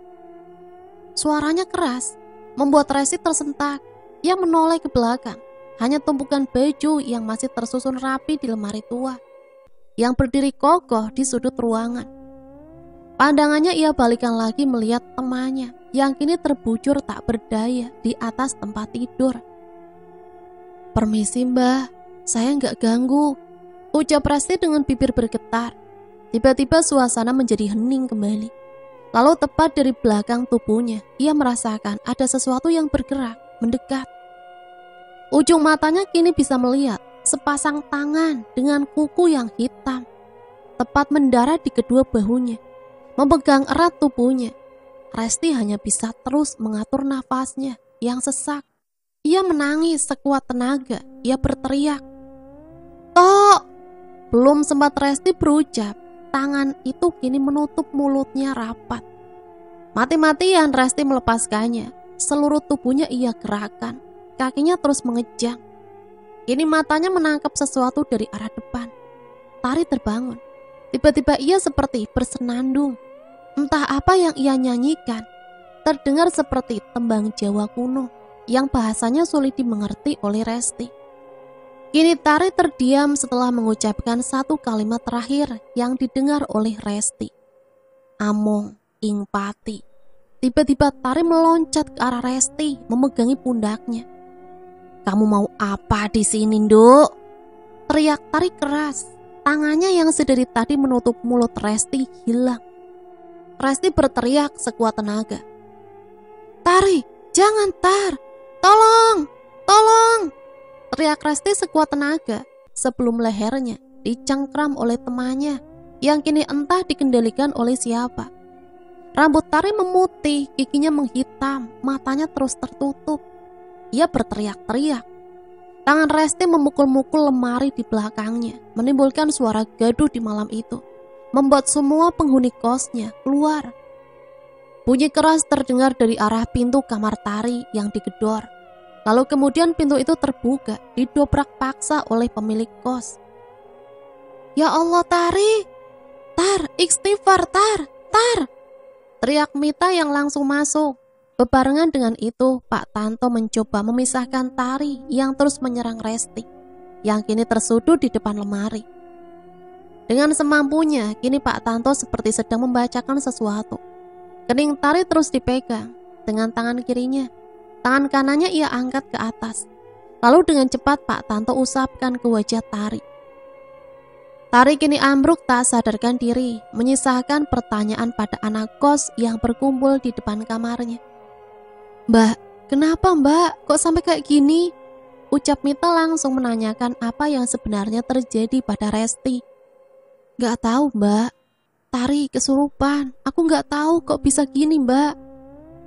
S1: Suaranya keras, membuat Resti tersentak. Ia menoleh ke belakang. Hanya tumpukan baju yang masih tersusun rapi di lemari tua. yang berdiri kokoh di sudut ruangan. Pandangannya ia balikan lagi melihat temannya yang kini terbujur tak berdaya di atas tempat tidur. "Permisi mbah, saya nggak ganggu," ucap Resti dengan bibir bergetar. Tiba-tiba suasana menjadi hening kembali. Lalu tepat dari belakang tubuhnya, ia merasakan ada sesuatu yang bergerak, mendekat. Ujung matanya kini bisa melihat sepasang tangan dengan kuku yang hitam, tepat mendarat di kedua bahunya, memegang erat tubuhnya. Resti hanya bisa terus mengatur nafasnya yang sesak. Ia menangis sekuat tenaga. Ia berteriak, "Tok!" Belum sempat Resti berucap, tangan itu kini menutup mulutnya rapat. Mati-matian Resti melepaskannya. Seluruh tubuhnya ia gerakkan. Kakinya terus mengejang. Kini matanya menangkap sesuatu dari arah depan. Tari terbangun. Tiba-tiba ia seperti bersenandung. Entah apa yang ia nyanyikan. Terdengar seperti tembang Jawa kuno yang bahasanya sulit dimengerti oleh Resti. Kini Tari terdiam setelah mengucapkan satu kalimat terakhir yang didengar oleh Resti. "Among ing pati." Tiba-tiba Tari meloncat ke arah Resti, memegangi pundaknya. "Kamu mau apa di sini, Nduk?" teriak Tari keras. Tangannya yang sedari tadi menutup mulut Resti hilang. Resti berteriak sekuat tenaga, "Tari, jangan Tar! Tolong! Tolong!" teriak Resti sekuat tenaga sebelum lehernya dicengkram oleh temannya yang kini entah dikendalikan oleh siapa. Rambut Tari memutih, giginya menghitam, matanya terus tertutup. Ia berteriak-teriak. Tangan Resti memukul-mukul lemari di belakangnya, menimbulkan suara gaduh di malam itu, membuat semua penghuni kosnya keluar. Bunyi keras terdengar dari arah pintu kamar Tari yang digedor. Lalu kemudian pintu itu terbuka, didobrak paksa oleh pemilik kos. "Ya Allah Tari! Tar, istighfar Tar! Tar!" teriak Mita yang langsung masuk. Bebarengan dengan itu, Pak Tanto mencoba memisahkan Tari yang terus menyerang Resti, yang kini tersudut di depan lemari. Dengan semampunya, kini Pak Tanto seperti sedang membacakan sesuatu. Kening Tari terus dipegang dengan tangan kirinya. Tangan kanannya ia angkat ke atas. Lalu dengan cepat Pak Tanto usapkan ke wajah Tari. Tari kini ambruk tak sadarkan diri, menyisakan pertanyaan pada anak kos yang berkumpul di depan kamarnya. "Mbak, kenapa Mbak? Kok sampai kayak gini?" ucap Mita langsung menanyakan apa yang sebenarnya terjadi pada Resti. "Gak tahu Mbak, Tari kesurupan. Aku gak tahu kok bisa gini Mbak,"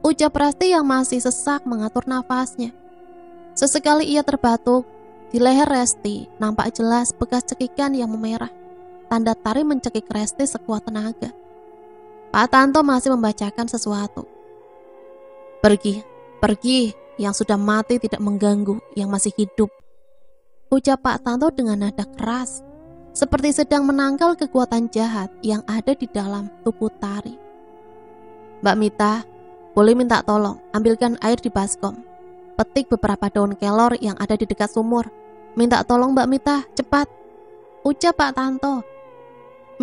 S1: ucap Resti yang masih sesak mengatur nafasnya. Sesekali ia terbatuk. Di leher Resti nampak jelas bekas cekikan yang memerah. Tanda Tari mencekik Resti sekuat tenaga. Pak Tanto masih membacakan sesuatu. "Pergi, pergi, yang sudah mati tidak mengganggu yang masih hidup," ucap Pak Tanto dengan nada keras, seperti sedang menangkal kekuatan jahat yang ada di dalam tubuh Tari. "Mbak Mita, boleh minta tolong ambilkan air di baskom. Petik beberapa daun kelor yang ada di dekat sumur. Minta tolong Mbak Mita, cepat," ucap Pak Tanto.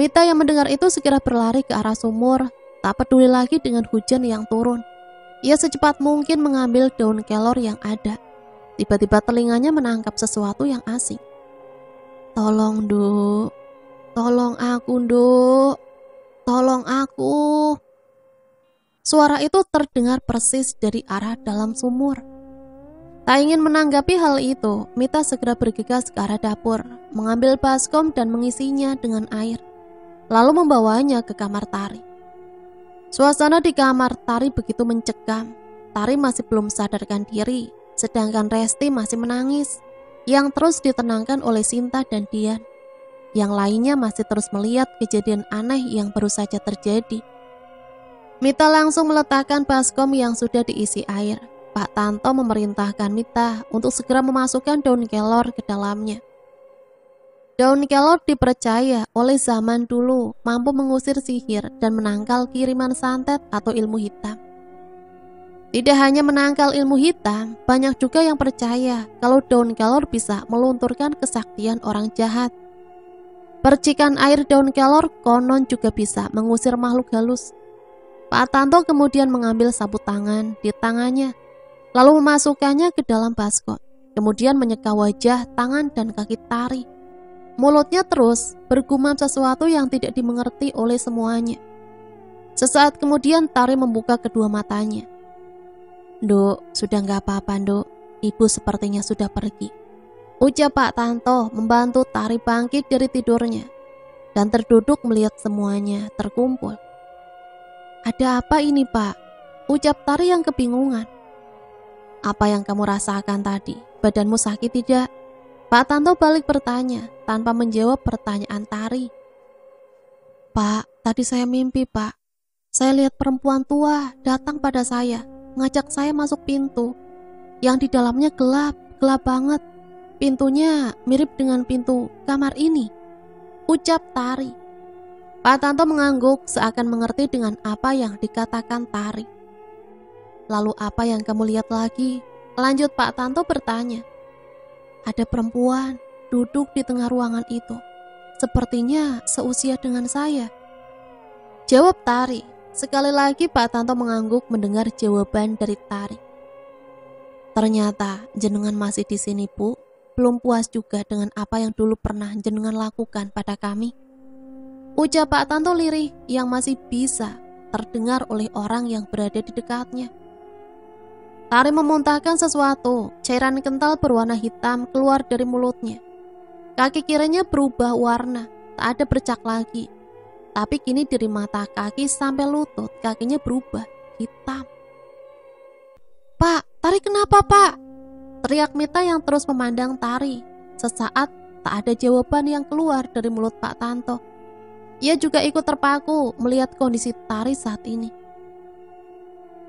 S1: Mita yang mendengar itu segera berlari ke arah sumur, tak peduli lagi dengan hujan yang turun. Ia secepat mungkin mengambil daun kelor yang ada. Tiba-tiba telinganya menangkap sesuatu yang asing. "Tolong Nduk, tolong aku Nduk, tolong aku." Suara itu terdengar persis dari arah dalam sumur. Tak ingin menanggapi hal itu, Mita segera bergegas ke arah dapur, mengambil baskom dan mengisinya dengan air, lalu membawanya ke kamar Tari. Suasana di kamar Tari begitu mencekam. Tari masih belum sadarkan diri, sedangkan Resti masih menangis, yang terus ditenangkan oleh Sinta dan Dian. Yang lainnya masih terus melihat kejadian aneh yang baru saja terjadi. Mita langsung meletakkan baskom yang sudah diisi air. Pak Tanto memerintahkan Mita untuk segera memasukkan daun kelor ke dalamnya. Daun kelor dipercaya oleh zaman dulu mampu mengusir sihir dan menangkal kiriman santet atau ilmu hitam. Tidak hanya menangkal ilmu hitam, banyak juga yang percaya kalau daun kelor bisa melunturkan kesaktian orang jahat. Percikan air daun kelor konon juga bisa mengusir makhluk halus. Pak Tanto kemudian mengambil sapu tangan di tangannya, lalu memasukkannya ke dalam baskom, kemudian menyeka wajah, tangan, dan kaki Tari. Mulutnya terus bergumam sesuatu yang tidak dimengerti oleh semuanya. Sesaat kemudian Tari membuka kedua matanya. "Nduk, sudah gak apa-apa, Nduk. Ibu sepertinya sudah pergi," ucap Pak Tanto membantu Tari bangkit dari tidurnya dan terduduk melihat semuanya terkumpul. "Ada apa ini, Pak?" ucap Tari yang kebingungan. "Apa yang kamu rasakan tadi? Badanmu sakit tidak?" Pak Tanto balik bertanya tanpa menjawab pertanyaan Tari. "Pak, tadi saya mimpi, Pak. Saya lihat perempuan tua datang pada saya, ngajak saya masuk pintu yang di dalamnya gelap banget. Pintunya mirip dengan pintu kamar ini," ucap Tari. Pak Tanto mengangguk seakan mengerti dengan apa yang dikatakan Tari. "Lalu apa yang kamu lihat lagi?" lanjut Pak Tanto bertanya. "Ada perempuan duduk di tengah ruangan itu. Sepertinya seusia dengan saya," jawab Tari. Sekali lagi Pak Tanto mengangguk mendengar jawaban dari Tari. "Ternyata jenengan masih di sini, Bu. Belum puas juga dengan apa yang dulu pernah jenengan lakukan pada kami," ucap Pak Tanto lirih yang masih bisa terdengar oleh orang yang berada di dekatnya. Tari memuntahkan sesuatu, cairan kental berwarna hitam keluar dari mulutnya. Kaki kirinya berubah warna, tak ada bercak lagi. Tapi kini dari mata kaki sampai lutut, kakinya berubah hitam. "Pak, Tari kenapa, Pak?" teriak Mita yang terus memandang Tari. Sesaat tak ada jawaban yang keluar dari mulut Pak Tanto. Ia juga ikut terpaku melihat kondisi Tari saat ini.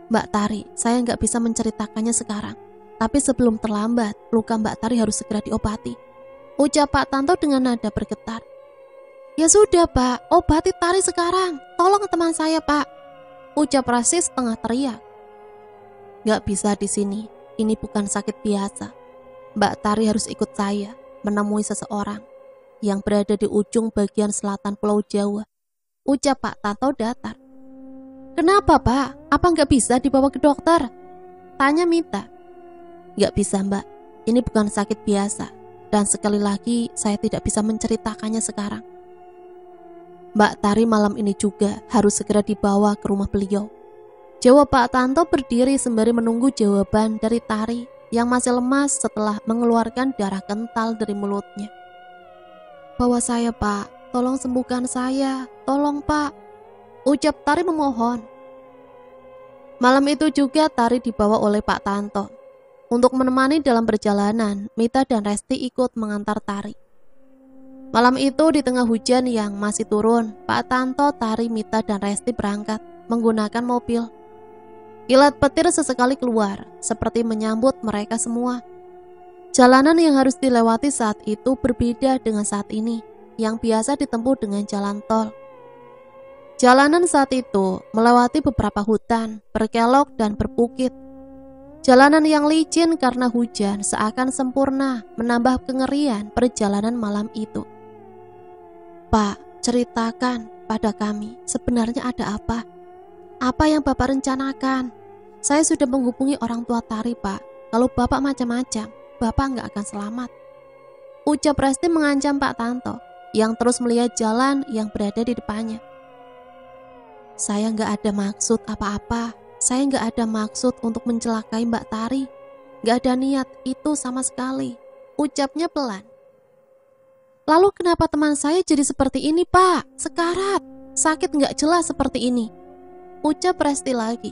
S1: "Mbak Tari, saya nggak bisa menceritakannya sekarang. Tapi sebelum terlambat, luka Mbak Tari harus segera diobati," ucap Pak Tanto dengan nada bergetar. "Ya sudah, Pak, obati Tari sekarang. Tolong teman saya, Pak," ucap Rasis tengah teriak. "Nggak bisa di sini. Ini bukan sakit biasa. Mbak Tari harus ikut saya menemui seseorang yang berada di ujung bagian selatan Pulau Jawa," ucap Pak Tanto datar. "Kenapa, Pak? Apa nggak bisa dibawa ke dokter?" tanya Mita. "Nggak bisa, Mbak. Ini bukan sakit biasa. Dan sekali lagi saya tidak bisa menceritakannya sekarang. Mbak Tari malam ini juga harus segera dibawa ke rumah beliau," jawab Pak Tanto berdiri sembari menunggu jawaban dari Tari yang masih lemas setelah mengeluarkan darah kental dari mulutnya. "Bawa saya, Pak. Tolong sembuhkan saya. Tolong, Pak," ucap Tari memohon. Malam itu juga Tari dibawa oleh Pak Tanto. Untuk menemani dalam perjalanan, Mita dan Resti ikut mengantar Tari. Malam itu di tengah hujan yang masih turun, Pak Tanto, Tari, Mita, dan Resti berangkat menggunakan mobil. Kilat petir sesekali keluar, seperti menyambut mereka semua. Jalanan yang harus dilewati saat itu berbeda dengan saat ini, yang biasa ditempuh dengan jalan tol. Jalanan saat itu melewati beberapa hutan, berkelok dan berbukit. Jalanan yang licin karena hujan seakan sempurna menambah kengerian perjalanan malam itu. "Pak, ceritakan pada kami sebenarnya ada apa? Apa yang Bapak rencanakan? Saya sudah menghubungi orang tua Tari, Pak. Kalau Bapak macam-macam, Bapak nggak akan selamat," ucap Resti mengancam Pak Tanto yang terus melihat jalan yang berada di depannya. "Saya nggak ada maksud apa-apa. Saya nggak ada maksud untuk mencelakai Mbak Tari. Nggak ada niat itu sama sekali," ucapnya pelan. "Lalu kenapa teman saya jadi seperti ini, Pak? Sekarat, sakit nggak jelas seperti ini," ucap Resti lagi.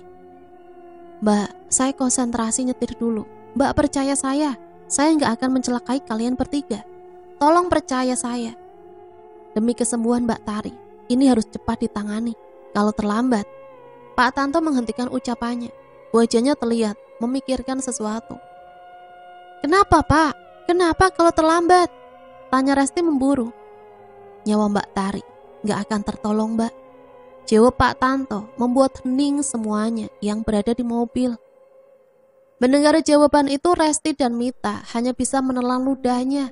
S1: "Mbak, saya konsentrasi nyetir dulu. Mbak percaya saya nggak akan mencelakai kalian bertiga. Tolong percaya saya. Demi kesembuhan Mbak Tari, ini harus cepat ditangani. Kalau terlambat..." Pak Tanto menghentikan ucapannya. Wajahnya terlihat memikirkan sesuatu. "Kenapa, Pak? Kenapa kalau terlambat?" tanya Resti memburu. "Nyawa Mbak Tari gak akan tertolong, Mbak," jawab Pak Tanto membuat hening semuanya yang berada di mobil. Mendengar jawaban itu, Resti dan Mita hanya bisa menelan ludahnya.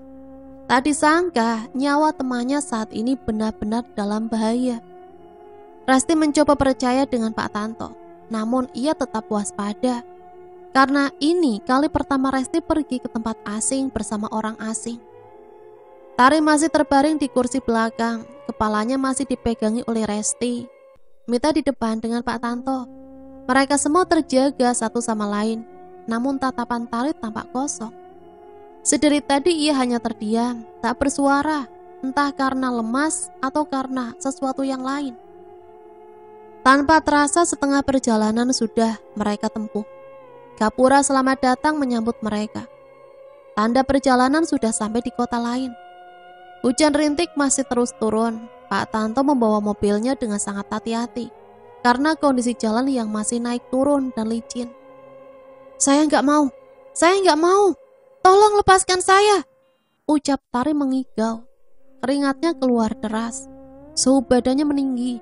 S1: Tak disangka nyawa temannya saat ini benar-benar dalam bahaya. Resti mencoba percaya dengan Pak Tanto, namun ia tetap waspada. Karena ini kali pertama Resti pergi ke tempat asing bersama orang asing. Tari masih terbaring di kursi belakang, kepalanya masih dipegangi oleh Resti. Mita di depan dengan Pak Tanto. Mereka semua terjaga satu sama lain, namun tatapan Tari tampak kosong. Sedari tadi ia hanya terdiam, tak bersuara, entah karena lemas atau karena sesuatu yang lain. Tanpa terasa setengah perjalanan sudah mereka tempuh. Gapura selamat datang menyambut mereka. Tanda perjalanan sudah sampai di kota lain. Hujan rintik masih terus turun. Pak Tanto membawa mobilnya dengan sangat hati-hati karena kondisi jalan yang masih naik turun dan licin. Saya nggak mau. Tolong lepaskan saya, ucap Tari mengigau. Keringatnya keluar deras, suhu badannya meninggi.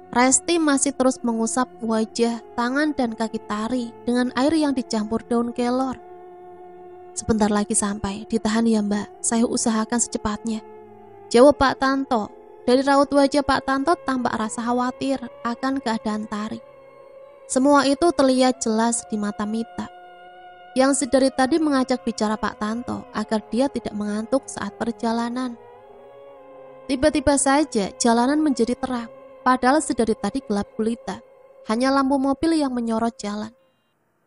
S1: Resti masih terus mengusap wajah, tangan dan kaki Tari dengan air yang dicampur daun kelor. Sebentar lagi sampai, ditahan ya Mbak, saya usahakan secepatnya, jawab Pak Tanto. Dari raut wajah Pak Tanto tampak rasa khawatir akan keadaan Tari. Semua itu terlihat jelas di mata Mita, yang sedari tadi mengajak bicara Pak Tanto agar dia tidak mengantuk saat perjalanan. Tiba-tiba saja jalanan menjadi terang, padahal sedari tadi gelap gulita. Hanya lampu mobil yang menyorot jalan.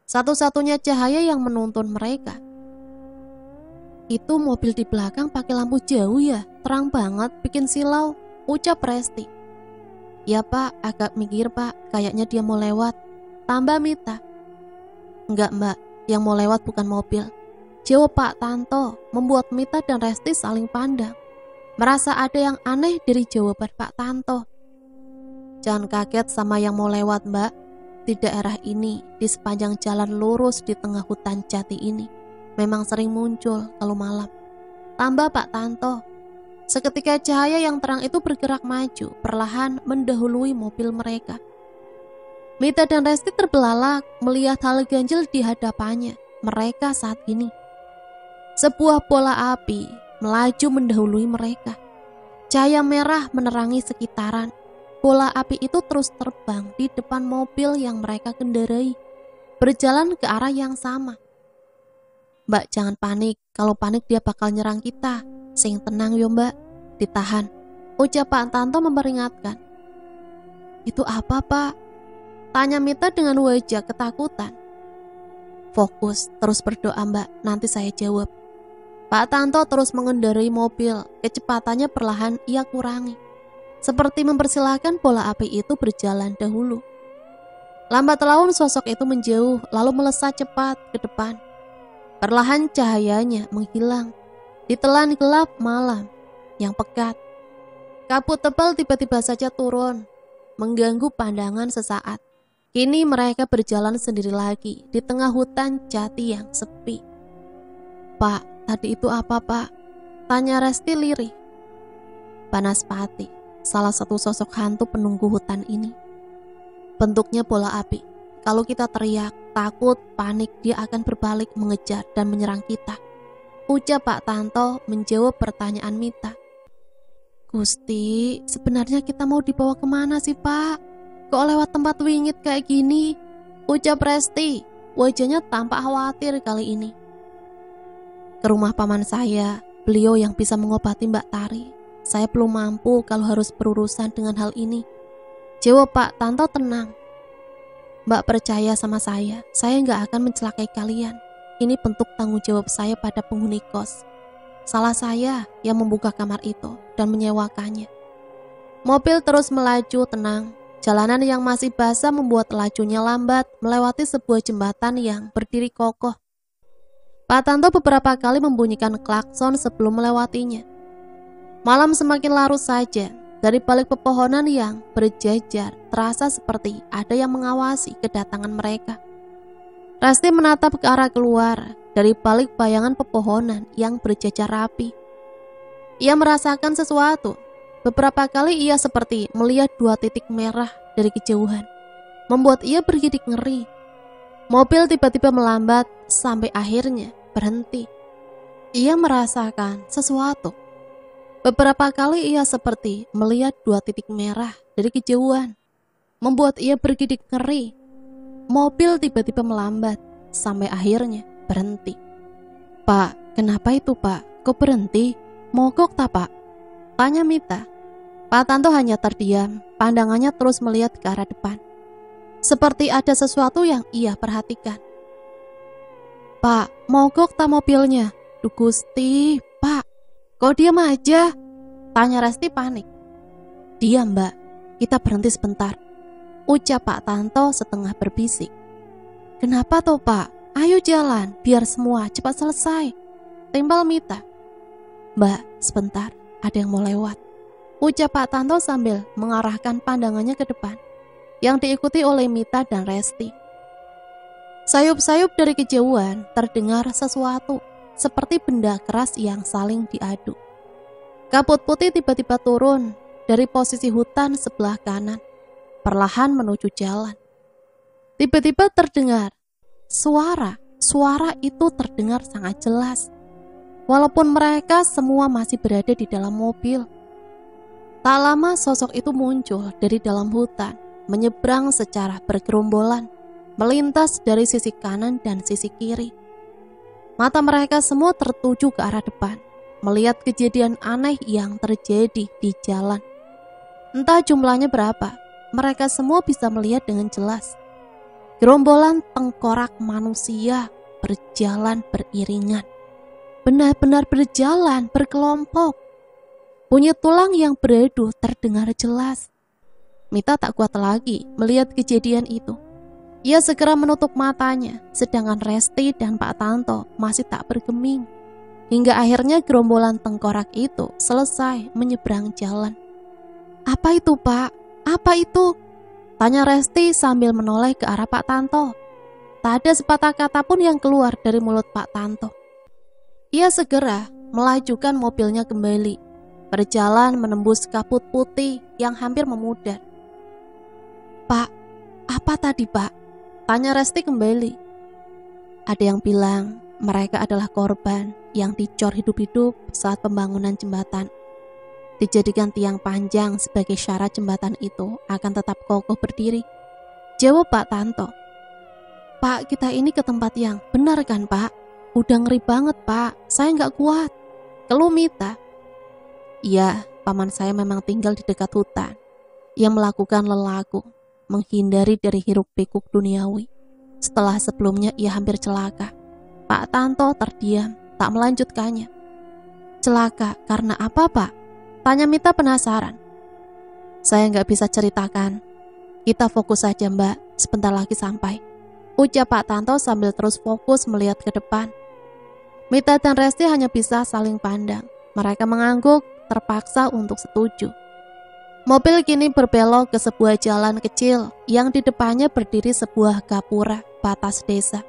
S1: Satu-satunya cahaya yang menuntun mereka. Itu mobil di belakang pakai lampu jauh ya, terang banget, bikin silau, ucap Resti. Ya Pak, agak mikir Pak, kayaknya dia mau lewat, tambah Mita. Enggak Mbak, yang mau lewat bukan mobil, jawab Pak Tanto, membuat Mita dan Resti saling pandang. Merasa ada yang aneh dari jawaban Pak Tanto. Jangan kaget sama yang mau lewat Mbak. Di daerah ini, di sepanjang jalan lurus di tengah hutan jati ini, memang sering muncul kalau malam, tambah Pak Tanto. Seketika cahaya yang terang itu bergerak maju, perlahan mendahului mobil mereka. Mita dan Resti terbelalak melihat hal ganjil di hadapannya mereka saat ini. Sebuah bola api melaju mendahului mereka. Cahaya merah menerangi sekitaran. Bola api itu terus terbang di depan mobil yang mereka kendarai, berjalan ke arah yang sama. Mbak jangan panik, kalau panik dia bakal nyerang kita. Sing tenang yo Mbak, ditahan, ucap Pak Tanto memperingatkan. Itu apa Pak? Tanya Mita dengan wajah ketakutan. Fokus, terus berdoa Mbak, nanti saya jawab. Pak Tanto terus mengendarai mobil, kecepatannya perlahan ia kurangi. Seperti mempersilahkan bola api itu berjalan dahulu. Lambat laun sosok itu menjauh, lalu melesat cepat ke depan. Perlahan cahayanya menghilang, ditelan gelap malam yang pekat. Kabut tebal tiba-tiba saja turun, mengganggu pandangan sesaat. Kini mereka berjalan sendiri lagi di tengah hutan jati yang sepi. Pak, tadi itu apa Pak? Tanya Resti lirih. Banaspati, salah satu sosok hantu penunggu hutan ini. Bentuknya bola api. Kalau kita teriak, takut, panik, dia akan berbalik mengejar dan menyerang kita, ucap Pak Tanto menjawab pertanyaan Mita. Gusti, sebenarnya kita mau dibawa kemana sih Pak? Kok lewat tempat wingit kayak gini? Ucap Resti, wajahnya tampak khawatir kali ini. Ke rumah paman saya, beliau yang bisa mengobati Mbak Tari. Saya belum mampu kalau harus berurusan dengan hal ini, jawab Pak Tanto tenang. Mbak percaya sama saya nggak akan mencelakai kalian. Ini bentuk tanggung jawab saya pada penghuni kos. Salah saya yang membuka kamar itu dan menyewakannya. Mobil terus melaju tenang. Jalanan yang masih basah membuat lajunya lambat melewati sebuah jembatan yang berdiri kokoh. Pak Tanto beberapa kali membunyikan klakson sebelum melewatinya. Malam semakin larut saja. Dari balik pepohonan yang berjajar, terasa seperti ada yang mengawasi kedatangan mereka. Resti menatap ke arah keluar dari balik bayangan pepohonan yang berjajar rapi. Ia merasakan sesuatu. Beberapa kali ia seperti melihat 2 titik merah dari kejauhan, membuat ia bergidik ngeri. Mobil tiba-tiba melambat sampai akhirnya berhenti. Ia merasakan sesuatu. Beberapa kali ia seperti melihat 2 titik merah dari kejauhan, membuat ia bergidik ngeri. Mobil tiba-tiba melambat, sampai akhirnya berhenti. "Pak, kenapa itu Pak? Kok berhenti? Mogok tak Pak?" tanya Mita. Pak Tanto hanya terdiam, pandangannya terus melihat ke arah depan. Seperti ada sesuatu yang ia perhatikan. "Pak, mogok tak mobilnya?" "Duh Gusti, Pak, kok diam aja?" tanya Resti panik. "Diam Mbak, kita berhenti sebentar," ucap Pak Tanto setengah berbisik. "Kenapa toh Pak? Ayo jalan, biar semua cepat selesai," timbal Mita. "Mbak, sebentar, ada yang mau lewat," ucap Pak Tanto sambil mengarahkan pandangannya ke depan, yang diikuti oleh Mita dan Resti. Sayup-sayup dari kejauhan terdengar sesuatu, seperti benda keras yang saling diadu. Kabut putih tiba-tiba turun dari posisi hutan sebelah kanan, perlahan menuju jalan. Tiba-tiba terdengar suara itu terdengar sangat jelas, walaupun mereka semua masih berada di dalam mobil. Tak lama sosok itu muncul dari dalam hutan, menyeberang secara bergerombolan, melintas dari sisi kanan dan sisi kiri. Mata mereka semua tertuju ke arah depan, melihat kejadian aneh yang terjadi di jalan. Entah jumlahnya berapa, mereka semua bisa melihat dengan jelas. Gerombolan tengkorak manusia berjalan beriringan, benar-benar berjalan berkelompok. Bunyi tulang yang beradu terdengar jelas. Mita tak kuat lagi melihat kejadian itu. Ia segera menutup matanya, sedangkan Resti dan Pak Tanto masih tak bergeming. Hingga akhirnya gerombolan tengkorak itu selesai menyeberang jalan. "Apa itu Pak? Apa itu?" tanya Resti sambil menoleh ke arah Pak Tanto. Tak ada sepatah kata pun yang keluar dari mulut Pak Tanto. Ia segera melajukan mobilnya kembali, berjalan menembus kabut putih yang hampir memudar. "Pak, apa tadi Pak?" tanya Resti kembali. Ada yang bilang mereka adalah korban yang dicor hidup-hidup saat pembangunan jembatan. Dijadikan tiang panjang sebagai syarat jembatan itu akan tetap kokoh berdiri, jawab Pak Tanto. "Pak, kita ini ke tempat yang benar kan Pak? Udah ngeri banget Pak, saya nggak kuat," keluh Mita. "Iya, paman saya memang tinggal di dekat hutan. Ia melakukan lelaku, menghindari dari hiruk pikuk duniawi. Setelah sebelumnya ia hampir celaka." Pak Tanto terdiam, tak melanjutkannya. "Celaka karena apa Pak?" tanya Mita penasaran. "Saya nggak bisa ceritakan. Kita fokus saja Mbak, sebentar lagi sampai," ucap Pak Tanto sambil terus fokus melihat ke depan. Mita dan Resti hanya bisa saling pandang. Mereka mengangguk, terpaksa untuk setuju. Mobil kini berbelok ke sebuah jalan kecil yang di depannya berdiri sebuah gapura batas desa.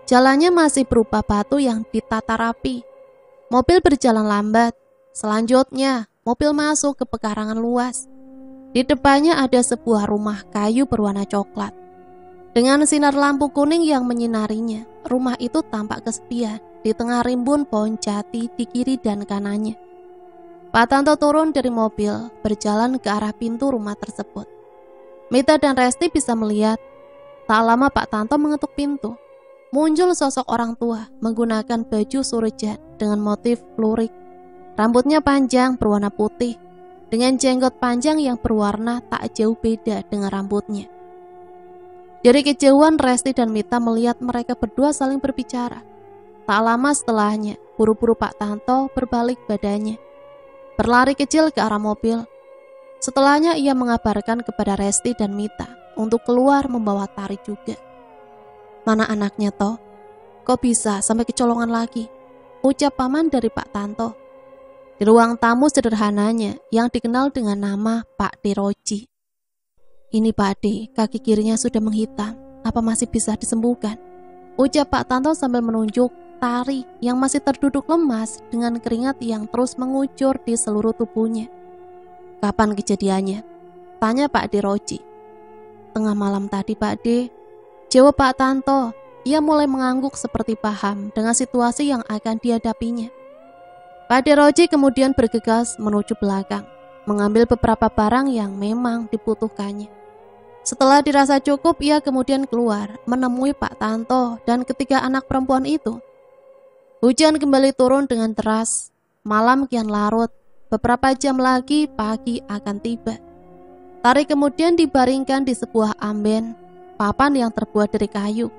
S1: Jalannya masih berupa batu yang ditata rapi. Mobil berjalan lambat. Selanjutnya, mobil masuk ke pekarangan luas. Di depannya ada sebuah rumah kayu berwarna coklat. Dengan sinar lampu kuning yang menyinarinya, rumah itu tampak kesepian di tengah rimbun pohon jati di kiri dan kanannya. Pak Tanto turun dari mobil, berjalan ke arah pintu rumah tersebut. Mita dan Resti bisa melihat, tak lama Pak Tanto mengetuk pintu. Muncul sosok orang tua menggunakan baju surjan dengan motif lurik. Rambutnya panjang berwarna putih, dengan jenggot panjang yang berwarna tak jauh beda dengan rambutnya. Dari kejauhan Resti dan Mita melihat mereka berdua saling berbicara. Tak lama setelahnya, buru-buru Pak Tanto berbalik badannya, berlari kecil ke arah mobil. Setelahnya ia mengabarkan kepada Resti dan Mita untuk keluar membawa Tari juga. "Mana anaknya toh? Kok bisa sampai kecolongan lagi?" ucap paman dari Pak Tanto. Di ruang tamu sederhananya yang dikenal dengan nama Pak Deroji. "Ini Pak De, kaki kirinya sudah menghitam. Apa masih bisa disembuhkan?" ucap Pak Tanto sambil menunjuk Tari yang masih terduduk lemas dengan keringat yang terus mengucur di seluruh tubuhnya. "Kapan kejadiannya?" tanya Pak Deroji. "Tengah malam tadi Pak De," jawab Pak Tanto. ia mulai mengangguk seperti paham dengan situasi yang akan dihadapinya. Pak Deroji kemudian bergegas menuju belakang, mengambil beberapa barang yang memang dibutuhkannya. Setelah dirasa cukup, ia kemudian keluar menemui Pak Tanto dan ketiga anak perempuan itu. Hujan kembali turun dengan deras, malam kian larut, beberapa jam lagi pagi akan tiba. Tari kemudian dibaringkan di sebuah amben, papan yang terbuat dari kayu.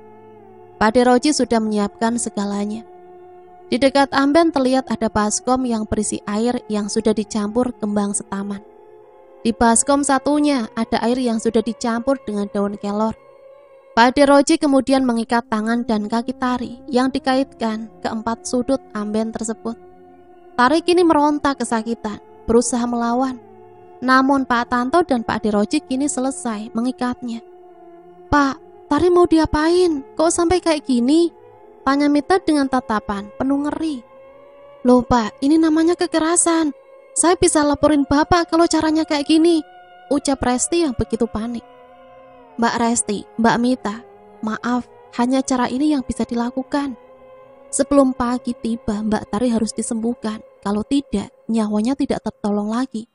S1: Pak Deroji sudah menyiapkan segalanya. Di dekat amben terlihat ada baskom yang berisi air yang sudah dicampur kembang setaman. Di baskom satunya ada air yang sudah dicampur dengan daun kelor. Pak Deroji kemudian mengikat tangan dan kaki Tari yang dikaitkan ke 4 sudut amben tersebut. Tari kini meronta kesakitan, berusaha melawan. Namun Pak Tanto dan Pak Deroji kini selesai mengikatnya. "Pak, Tari mau diapain? Kok sampai kayak gini?" tanya Mita dengan tatapan penuh ngeri. "Loh Pak, ini namanya kekerasan. Saya bisa laporin Bapak kalau caranya kayak gini," ucap Resti yang begitu panik. "Mbak Resti, Mbak Mita, maaf, hanya cara ini yang bisa dilakukan. Sebelum pagi tiba, Mbak Tari harus disembuhkan. Kalau tidak, nyawanya tidak tertolong lagi.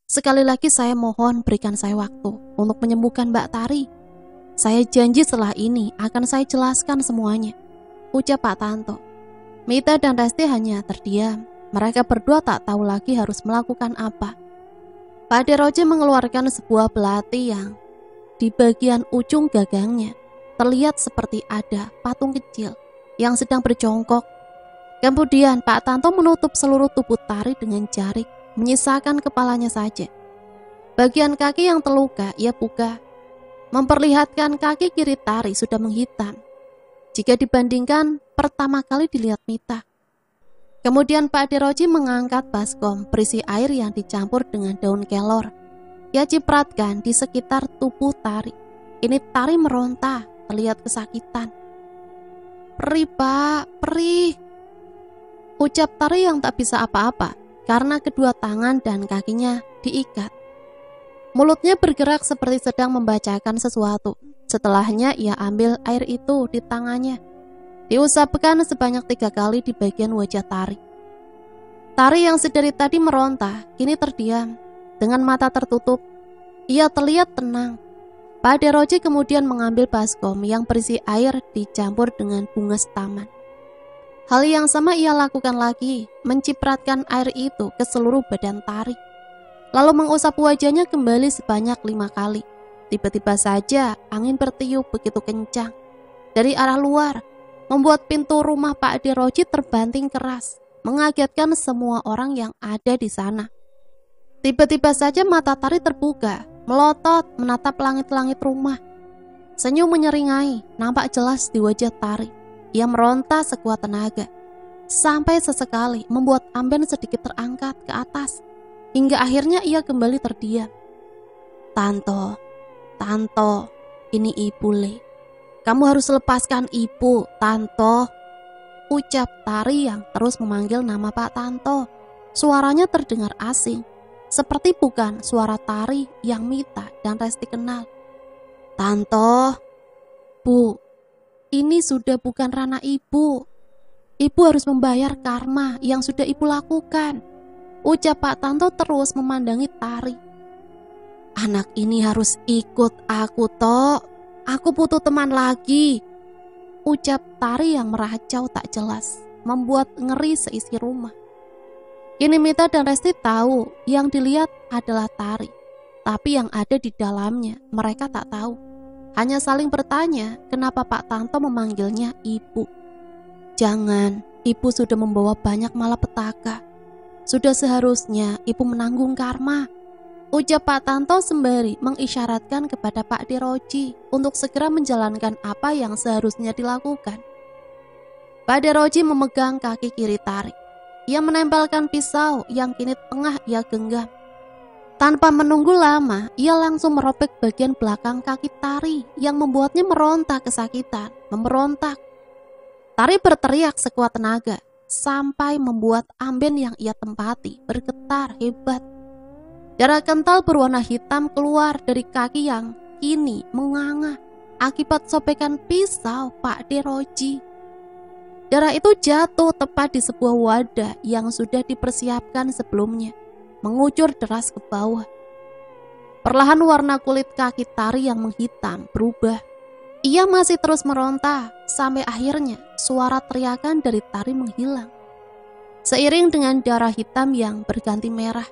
S1: Sekali lagi saya mohon berikan saya waktu untuk menyembuhkan Mbak Tari. Saya janji setelah ini akan saya jelaskan semuanya," ucap Pak Tanto. Mita dan Resti hanya terdiam. Mereka berdua tak tahu lagi harus melakukan apa. Pak Deroji mengeluarkan sebuah belati yang di bagian ujung gagangnya terlihat seperti ada patung kecil yang sedang berjongkok. Kemudian Pak Tanto menutup seluruh tubuh Tari dengan jarik, menyisakan kepalanya saja. Bagian kaki yang terluka ia buka, memperlihatkan kaki kiri Tari sudah menghitam jika dibandingkan pertama kali dilihat Mita. Kemudian Pak Deroji mengangkat baskom berisi air yang dicampur dengan daun kelor. Ia cipratkan di sekitar tubuh Tari. Ini Tari meronta, terlihat kesakitan. "Perih Pak, perih," ucap Tari yang tak bisa apa-apa karena kedua tangan dan kakinya diikat. Mulutnya bergerak seperti sedang membacakan sesuatu. Setelahnya ia ambil air itu di tangannya. Diusapkan sebanyak 3 kali di bagian wajah Tari. Tari yang sedari tadi meronta, kini terdiam. Dengan mata tertutup, ia terlihat tenang. Pak Deroji kemudian mengambil baskom yang berisi air dicampur dengan bunga setaman. Hal yang sama ia lakukan lagi, mencipratkan air itu ke seluruh badan Tari. Lalu mengusap wajahnya kembali sebanyak 5 kali. Tiba-tiba saja angin bertiup begitu kencang dari arah luar, membuat pintu rumah Pak Deroji terbanting keras, mengagetkan semua orang yang ada di sana. Tiba-tiba saja mata Tari terbuka, melotot menatap langit-langit rumah. Senyum menyeringai nampak jelas di wajah Tari. Ia meronta sekuat tenaga, sampai sesekali membuat amben sedikit terangkat ke atas, hingga akhirnya ia kembali terdiam. Tanto, ini Ibu Le. Kamu harus lepaskan Ibu, Tanto," ucap Tari yang terus memanggil nama Pak Tanto. Suaranya terdengar asing, seperti bukan suara Tari yang Mita dan Resti kenal. "Tanto, Bu, ini sudah bukan ranah Ibu. Ibu harus membayar karma yang sudah Ibu lakukan," ucap Pak Tanto terus memandangi Tari. "Anak ini harus ikut aku, Tok. Aku butuh teman lagi," ucap Tari yang meracau tak jelas, membuat ngeri seisi rumah. Kini Mita dan Resti tahu yang dilihat adalah Tari, tapi yang ada di dalamnya mereka tak tahu. Hanya saling bertanya kenapa Pak Tanto memanggilnya Ibu. "Jangan, Ibu sudah membawa banyak malapetaka. Sudah seharusnya Ibu menanggung karma," ucap Pak Tanto sembari mengisyaratkan kepada Pak Deroji untuk segera menjalankan apa yang seharusnya dilakukan. Pak Deroji memegang kaki kiri Tari. Ia menempelkan pisau yang kini tengah ia genggam. Tanpa menunggu lama, ia langsung merobek bagian belakang kaki Tari yang membuatnya meronta kesakitan, memberontak. Tari berteriak sekuat tenaga sampai membuat amben yang ia tempati bergetar hebat. Darah kental berwarna hitam keluar dari kaki yang kini menganga akibat sobekan pisau Pak Deroji. Darah itu jatuh tepat di sebuah wadah yang sudah dipersiapkan sebelumnya, mengucur deras ke bawah. Perlahan warna kulit kaki Tari yang menghitam berubah. Ia masih terus meronta sampai akhirnya suara teriakan dari Tari menghilang, seiring dengan darah hitam yang berganti merah.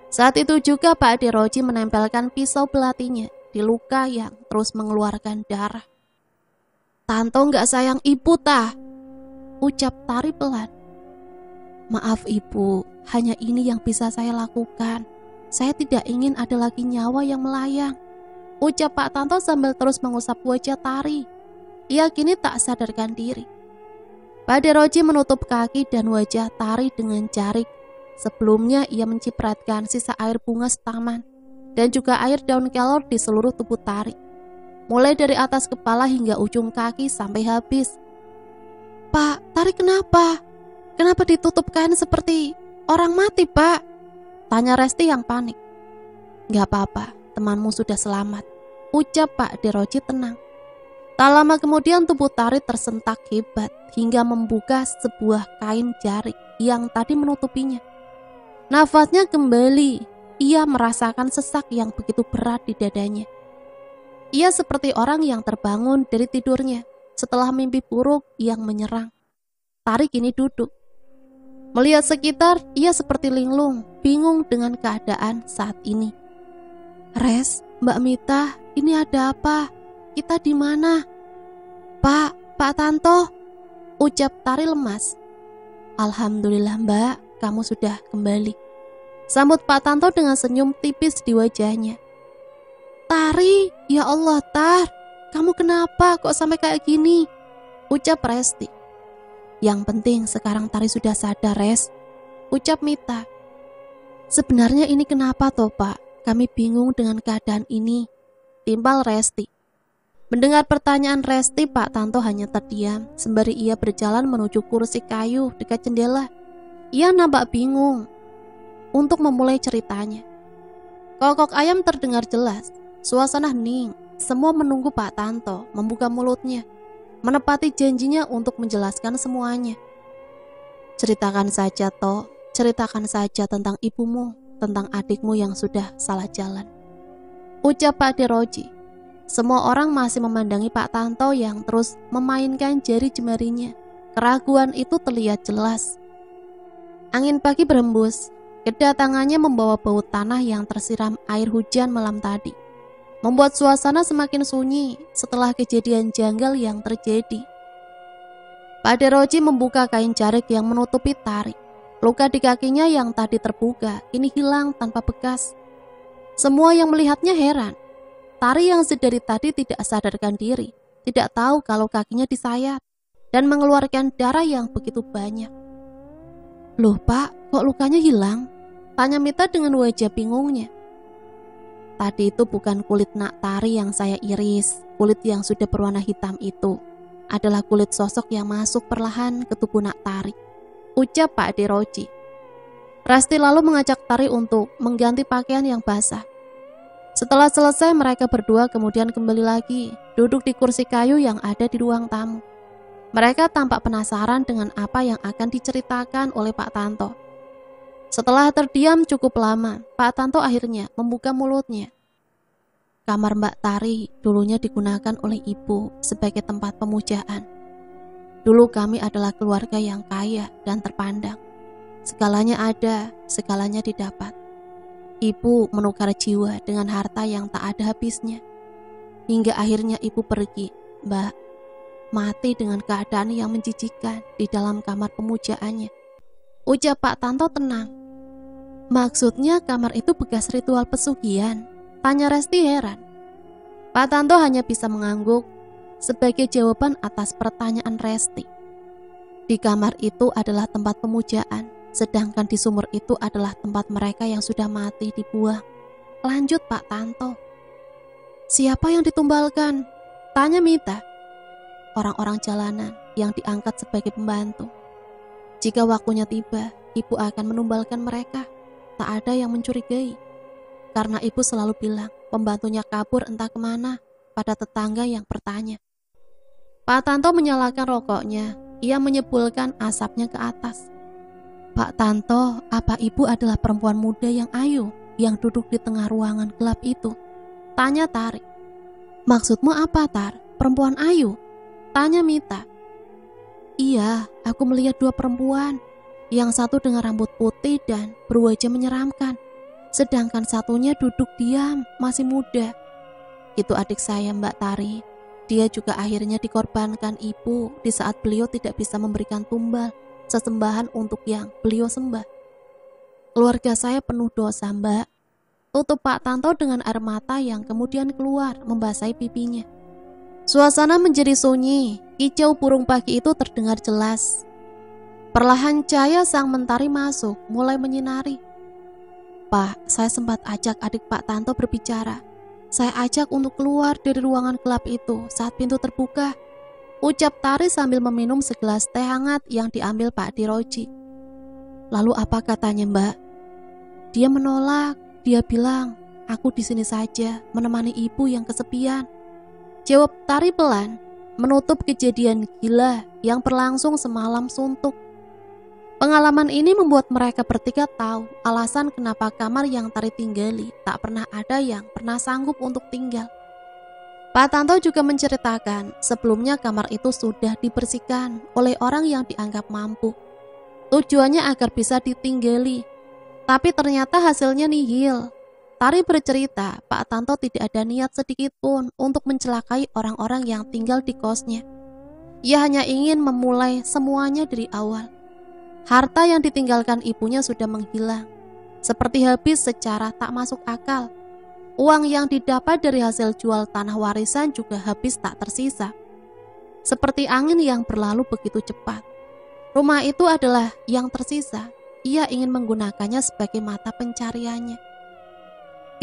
S1: Saat itu juga Pak Deroji menempelkan pisau belatinya di luka yang terus mengeluarkan darah. "Tanto nggak sayang ibu tah?" ucap Tari pelan. "Maaf ibu, hanya ini yang bisa saya lakukan. Saya tidak ingin ada lagi nyawa yang melayang," ucap Pak Tanto sambil terus mengusap wajah Tari. Ia kini tak sadarkan diri. Pak Deroji menutup kaki dan wajah Tari dengan jarik. Sebelumnya ia mencipratkan sisa air bunga setaman dan juga air daun kelor di seluruh tubuh Tari, mulai dari atas kepala hingga ujung kaki sampai habis. "Pak, Tari kenapa? Kenapa ditutup kain seperti orang mati, Pak?" tanya Resti yang panik. "Gak apa-apa, temanmu sudah selamat," ucap Pak Deroji tenang. Tak lama kemudian tubuh Tari tersentak hebat hingga membuka sebuah kain jarik yang tadi menutupinya. Nafasnya kembali, ia merasakan sesak yang begitu berat di dadanya. Ia seperti orang yang terbangun dari tidurnya setelah mimpi buruk yang menyerang. Tari kini duduk. Melihat sekitar, ia seperti linglung, bingung dengan keadaan saat ini. "Res, Mbak Mita, ini ada apa? Kita di mana?" Pak Tanto," ucap Tari lemas. "Alhamdulillah Mbak, kamu sudah kembali," sambut Pak Tanto dengan senyum tipis di wajahnya. "Tari, ya Allah Tar, kamu kenapa kok sampai kayak gini?" ucap Resti. "Yang penting sekarang Tari sudah sadar, Res," ucap Mita. "Sebenarnya ini kenapa toh Pak? Kami bingung dengan keadaan ini," timpal Resti. Mendengar pertanyaan Resti, Pak Tanto hanya terdiam sembari ia berjalan menuju kursi kayu dekat jendela. Ia nampak bingung untuk memulai ceritanya. Kokok ayam terdengar jelas, suasana hening. Semua menunggu Pak Tanto membuka mulutnya, menepati janjinya untuk menjelaskan semuanya. "Ceritakan saja toh, ceritakan saja tentang ibumu, tentang adikmu yang sudah salah jalan," ucap Pak Deroji. Semua orang masih memandangi Pak Tanto yang terus memainkan jari jemarinya. Keraguan itu terlihat jelas. Angin pagi berhembus. Kedatangannya membawa bau tanah yang tersiram air hujan malam tadi, membuat suasana semakin sunyi setelah kejadian janggal yang terjadi. Pak Deroji membuka kain jarik yang menutupi Tari. Luka di kakinya yang tadi terbuka kini hilang tanpa bekas. Semua yang melihatnya heran. Tari yang sedari tadi tidak sadarkan diri, tidak tahu kalau kakinya disayat dan mengeluarkan darah yang begitu banyak. "Loh Pak, kok lukanya hilang?" tanya Mita dengan wajah bingungnya. "Tadi itu bukan kulit nak Tari yang saya iris. Kulit yang sudah berwarna hitam itu adalah kulit sosok yang masuk perlahan ke tubuh nak Tari," ucap Pak Deroji. Rasti lalu mengajak Tari untuk mengganti pakaian yang basah. Setelah selesai, mereka berdua kemudian kembali lagi duduk di kursi kayu yang ada di ruang tamu. Mereka tampak penasaran dengan apa yang akan diceritakan oleh Pak Tanto. Setelah terdiam cukup lama, Pak Tanto akhirnya membuka mulutnya. "Kamar Mbak Tari dulunya digunakan oleh ibu sebagai tempat pemujaan. Dulu kami adalah keluarga yang kaya dan terpandang. Segalanya ada, segalanya didapat. Ibu menukar jiwa dengan harta yang tak ada habisnya. Hingga akhirnya ibu pergi, Mbak, mati dengan keadaan yang menjijikkan di dalam kamar pemujaannya," ucap Pak Tanto tenang. "Maksudnya kamar itu bekas ritual pesugihan?" tanya Resti heran. Pak Tanto hanya bisa mengangguk sebagai jawaban atas pertanyaan Resti. Di kamar itu adalah tempat pemujaan, sedangkan di sumur itu adalah tempat mereka yang sudah mati dibuang, lanjut Pak Tanto. "Siapa yang ditumbalkan?" tanya Mita. "Orang-orang jalanan yang diangkat sebagai pembantu. Jika waktunya tiba, ibu akan menumbalkan mereka. Tak ada yang mencurigai. Karena ibu selalu bilang pembantunya kabur entah kemana, kepada tetangga yang bertanya. Pak Tanto menyalakan rokoknya. Ia menyebulkan asapnya ke atas. Pak Tanto, apa ibu adalah perempuan muda yang ayu yang duduk di tengah ruangan gelap itu? Tanya Tari. Maksudmu apa, Tar? Perempuan ayu? Tanya Mita. Iya, aku melihat dua perempuan. Yang satu dengan rambut putih dan berwajah menyeramkan. Sedangkan satunya duduk diam, masih muda. Itu adik saya, Mbak Tari. Dia juga akhirnya dikorbankan ibu di saat beliau tidak bisa memberikan tumbal, sesembahan untuk yang beliau sembah. Keluarga saya penuh dosa, Mbak. Tutup Pak Tanto dengan air mata yang kemudian keluar membasahi pipinya. Suasana menjadi sunyi, kicau burung pagi itu terdengar jelas. Perlahan cahaya sang mentari masuk, mulai menyinari. Pak, saya sempat ajak adik Pak Tanto berbicara. Saya ajak untuk keluar dari ruangan gelap itu saat pintu terbuka. Ucap Tari sambil meminum segelas teh hangat yang diambil Pak Diroji. Lalu apa katanya, Mbak? Dia menolak. Dia bilang, aku di sini saja menemani ibu yang kesepian. Jawab Tari pelan, menutup kejadian gila yang berlangsung semalam suntuk. Pengalaman ini membuat mereka bertiga tahu alasan kenapa kamar yang Tari tinggali tak pernah ada yang pernah sanggup untuk tinggal. Pak Tanto juga menceritakan sebelumnya kamar itu sudah dibersihkan oleh orang yang dianggap mampu. Tujuannya agar bisa ditinggali, tapi ternyata hasilnya nihil. Tari bercerita Pak Tanto tidak ada niat sedikit pun untuk mencelakai orang-orang yang tinggal di kosnya. Ia hanya ingin memulai semuanya dari awal. Harta yang ditinggalkan ibunya sudah menghilang, seperti habis secara tak masuk akal. Uang yang didapat dari hasil jual tanah warisan juga habis tak tersisa. Seperti angin yang berlalu begitu cepat. Rumah itu adalah yang tersisa. Ia ingin menggunakannya sebagai mata pencariannya.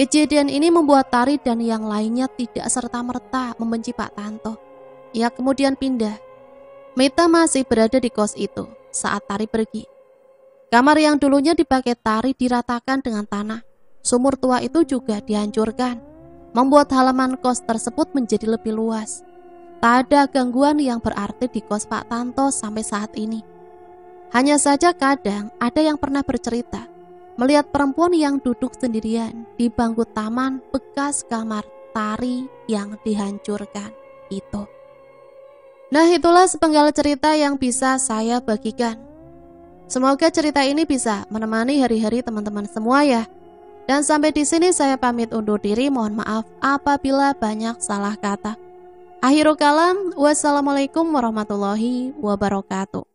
S1: Kejadian ini membuat Tari dan yang lainnya tidak serta-merta membenci Pak Tanto. Ia kemudian pindah. Mita masih berada di kos itu saat Tari pergi. Kamar yang dulunya dipakai Tari diratakan dengan tanah. Sumur tua itu juga dihancurkan, membuat halaman kos tersebut menjadi lebih luas. Tak ada gangguan yang berarti di kos Pak Tanto sampai saat ini. Hanya saja kadang ada yang pernah bercerita melihat perempuan yang duduk sendirian di bangku taman bekas kamar Tari yang dihancurkan itu. Nah, itulah sepenggal cerita yang bisa saya bagikan. Semoga cerita ini bisa menemani hari-hari teman-teman semua ya. Dan sampai di sini saya pamit undur diri. Mohon maaf apabila banyak salah kata. Akhirul kalam, wassalamualaikum warahmatullahi wabarakatuh.